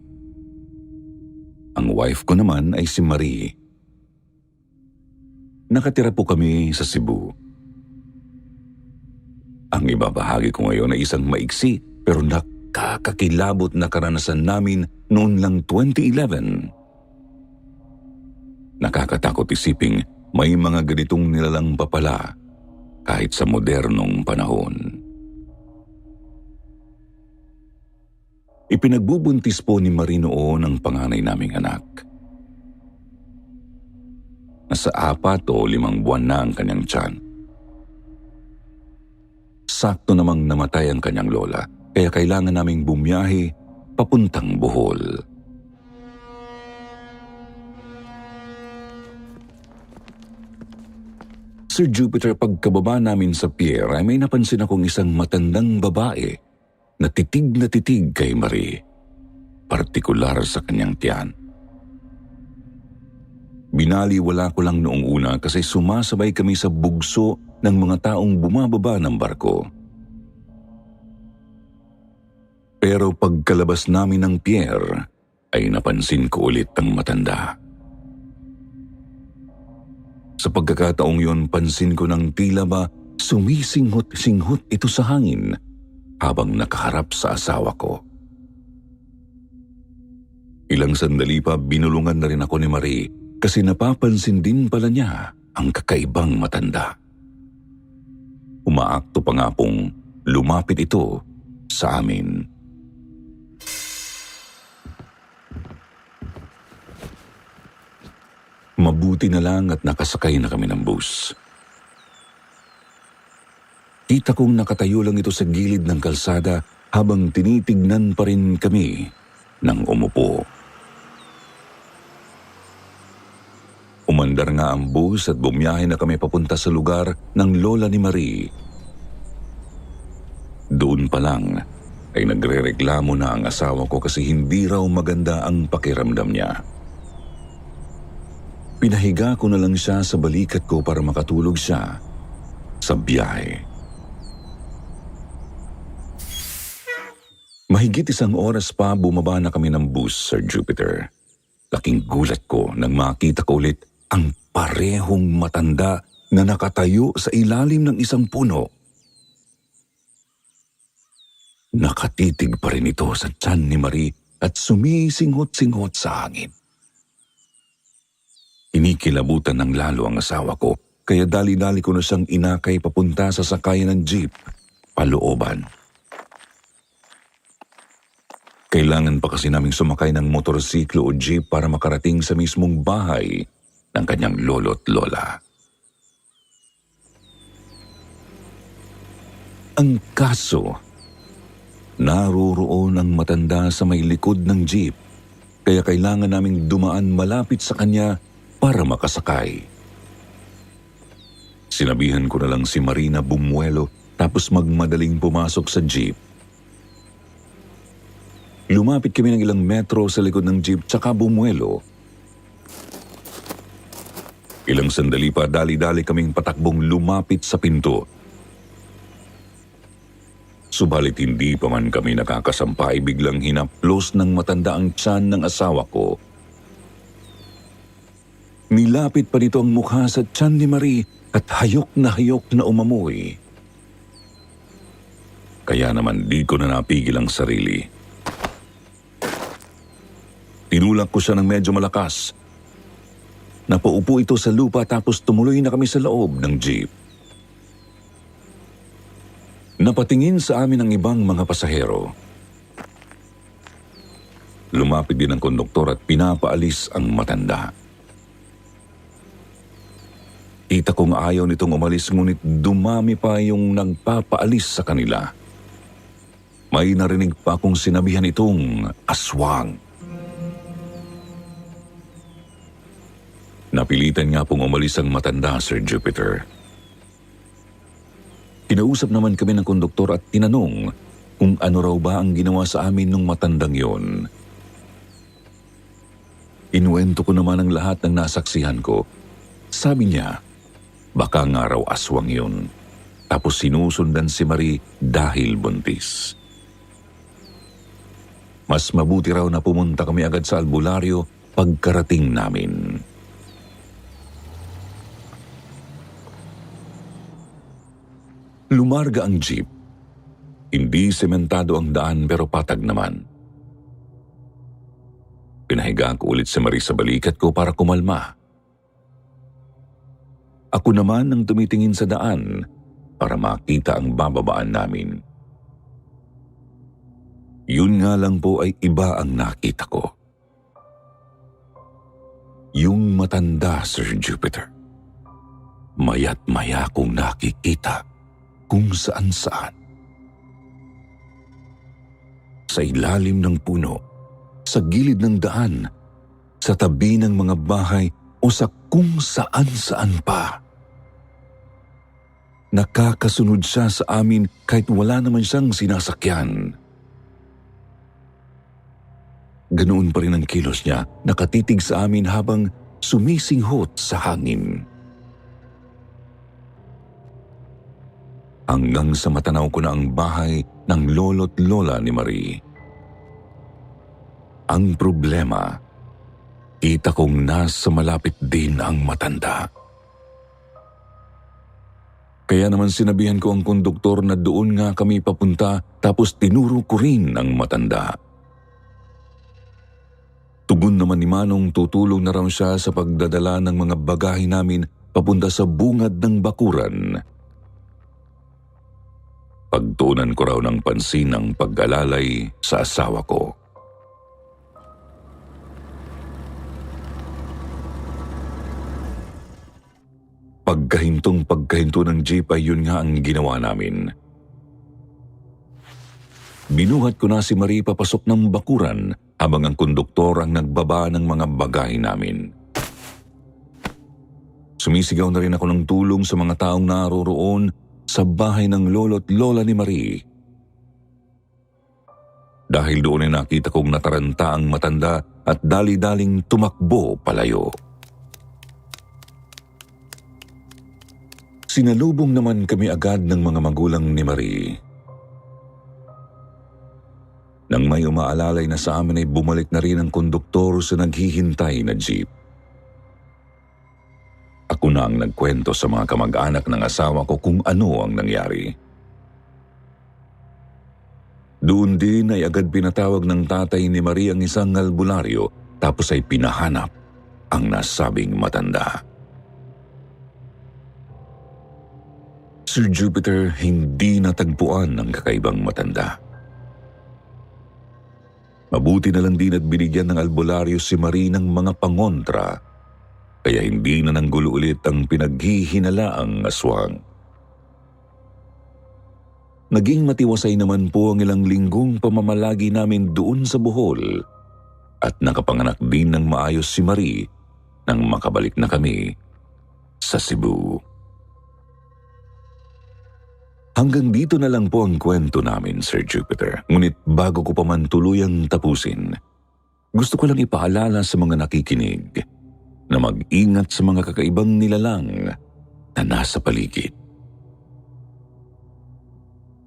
Ang wife ko naman ay si Marie. Nakatira po kami sa Cebu. Ang ibabahagi ko ngayon ay isang maiksi pero nakakakilabot na karanasan namin noon lang 2011. Nakakatakot isiping may mga ganitong nilalang pa pala kahit sa modernong panahon. Ipinagbubuntis po ni Marie noon ang panganay naming anak. Nasa 4 o 5 buwan na ang kanyang tiyan. Sakto namang namatay ang kanyang lola, kaya kailangan naming bumiyahe papuntang Bohol. Sir Jupiter, pagkababa namin sa pier ay may napansin akong isang matandang babae na titig kay Marie, partikular sa kanyang tiyan. Binaliwala ko lang noong una kasi sumasabay kami sa bugso ng mga taong bumababa ng barko. Pero pagkalabas namin ng pier, ay napansin ko ulit ang matanda. Sa pagkakataong yon, pansin ko ng tila ba sumisinghot-singhot ito sa hangin habang nakaharap sa asawa ko. Ilang sandali pa binulungan na rin ako ni Marie kasi napapansin din pala niya ang kakaibang matanda. Umaakto pa nga pong lumapit ito sa amin. Mabuti na lang at nakasakay na kami ng bus. Kita kong nakatayo lang ito sa gilid ng kalsada habang tinitignan pa rin kami ng umupo. Umandar nga ang bus at bumiyahe na kami papunta sa lugar ng lola ni Marie. Doon pa lang ay nagrereklamo na ang asawa ko kasi hindi raw maganda ang pakiramdam niya. Pinahiga ko na lang siya sa balikat ko para makatulog siya sa biyahe. Mahigit 1 oras pa bumaba na kami ng bus, Sir Jupiter. Laking gulat ko nang makita ko ulit ang parehong matanda na nakatayo sa ilalim ng isang puno. Nakatitig pa rin ito sa tiyan ni Marie at sumisinghot-singhot sa hangin. Inikilabutan ng lalo ang asawa ko, kaya dali-dali ko na siyang inakay papunta sa sakayan ng jeep, palooban. Kailangan pa kasi naming sumakay ng motorsiklo o jeep para makarating sa mismong bahay ng kanyang lolo't lola. Ang kaso, naroroon ang matanda sa may likod ng jeep, kaya kailangan naming dumaan malapit sa kanya para makasakay. Sinabihan ko na lang si Marina bumuelo tapos magmadaling pumasok sa jeep. Lumapit kami ng ilang metro sa likod ng jeep tsaka bumuelo. Ilang sandali pa dali-dali kaming patakbong lumapit sa pinto. Subalit hindi pa man kami nakakasampa ay biglang hinaplos ng matanda ang tiyan ng asawa ko. Nilapit pa nito ang mukha sa tiyan ni Marie at hayok na umamoy. Kaya naman di ko na napigil ang sarili. Tinulak ko siya ng medyo malakas. Napaupo ito sa lupa tapos tumuloy na kami sa loob ng jeep. Napatingin sa amin ang ibang mga pasahero. Lumapit din ang konduktor at pinapaalis ang matanda. Kita kong ayaw nitong umalis ngunit dumami pa yung nagpapaalis sa kanila. May narinig pa akong sinabihan itong aswang. Napilitan nga pong umalis ang matanda, Sir Jupiter. Kinausap naman kami ng konduktor at tinanong kung ano raw ba ang ginawa sa amin nung matandang yon. Inuwento ko naman ang lahat ng nasaksihan ko. Sabi niya, baka nga raw aswang yun. Tapos sinusundan si Marie dahil buntis. Mas mabuti raw na pumunta kami agad sa albularyo pagkarating namin. Lumarga ang jeep. Hindi sementado ang daan pero patag naman. Pinahigaan ko ulit si Marie sa balikat ko para kumalma. Ako naman ang tumitingin sa daan para makita ang bababaan namin. Yun nga lang po ay iba ang nakita ko. Yung matanda, Sir Jupiter. Maya't maya kong nakikita kung saan-saan. Sa ilalim ng puno, sa gilid ng daan, sa tabi ng mga bahay o sa kung saan-saan pa. Nakakasunod siya sa amin kahit wala naman siyang sinasakyan. Ganoon pa rin ang kilos niya, nakatitig sa amin habang sumisinghot sa hangin. Hanggang sa matanaw ko na ang bahay ng lolo't lola ni Marie. Ang problema, kita kong nasa malapit din ang matanda. Kaya naman sinabihan ko ang konduktor na doon nga kami papunta tapos tinuro ko rin ang matanda. Tugon naman ni Manong tutulong na raw siya sa pagdadala ng mga bagahe namin papunta sa bungad ng bakuran. Pagtuunan ko raw ng pansin ang pag-alalay sa asawa ko. Pagkahinto ng jeep ay yun nga ang ginawa namin. Binuhat ko na si Marie papasok ng bakuran habang ang konduktor ang nagbaba ng mga bagahe namin. Sumisigaw na rin ako ng tulong sa mga taong naroroon sa bahay ng lolo't lola ni Marie Dahil doon ay nakita kong nataranta ang matanda at dali-daling tumakbo palayo. Sinalubong naman kami agad ng mga magulang ni Marie. Nang may umaalalay na sa amin ay bumalik na rin ang konduktor sa naghihintay na jeep. Ako na ang nagkwento sa mga kamag-anak ng asawa ko kung ano ang nangyari. Doon din ay agad pinatawag ng tatay ni Marie ang isang albularyo tapos ay pinahanap ang nasabing matanda. Sir Jupiter, hindi natagpuan ang kakaibang matanda. Mabuti na lang din at binigyan ng albularyo si Marie ng mga pangontra, kaya hindi na nanggulo ulit ang pinaghihinalaang aswang. Naging matiwasay naman po ang ilang linggong pamamalagi namin doon sa Bohol at nakapanganak din ng maayos si Marie nang makabalik na kami sa Cebu. Hanggang dito na lang po ang kwento namin, Sir Jupiter. Ngunit bago ko pa man tuluyang tapusin, gusto ko lang ipaalala sa mga nakikinig na mag-ingat sa mga kakaibang nilalang na nasa paligid.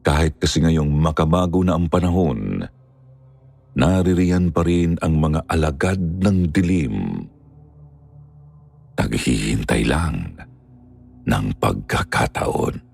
Kahit kasi ngayong makabago na ang panahon, naririyan pa rin ang mga alagad ng dilim. Naghihintay lang ng pagkakataon.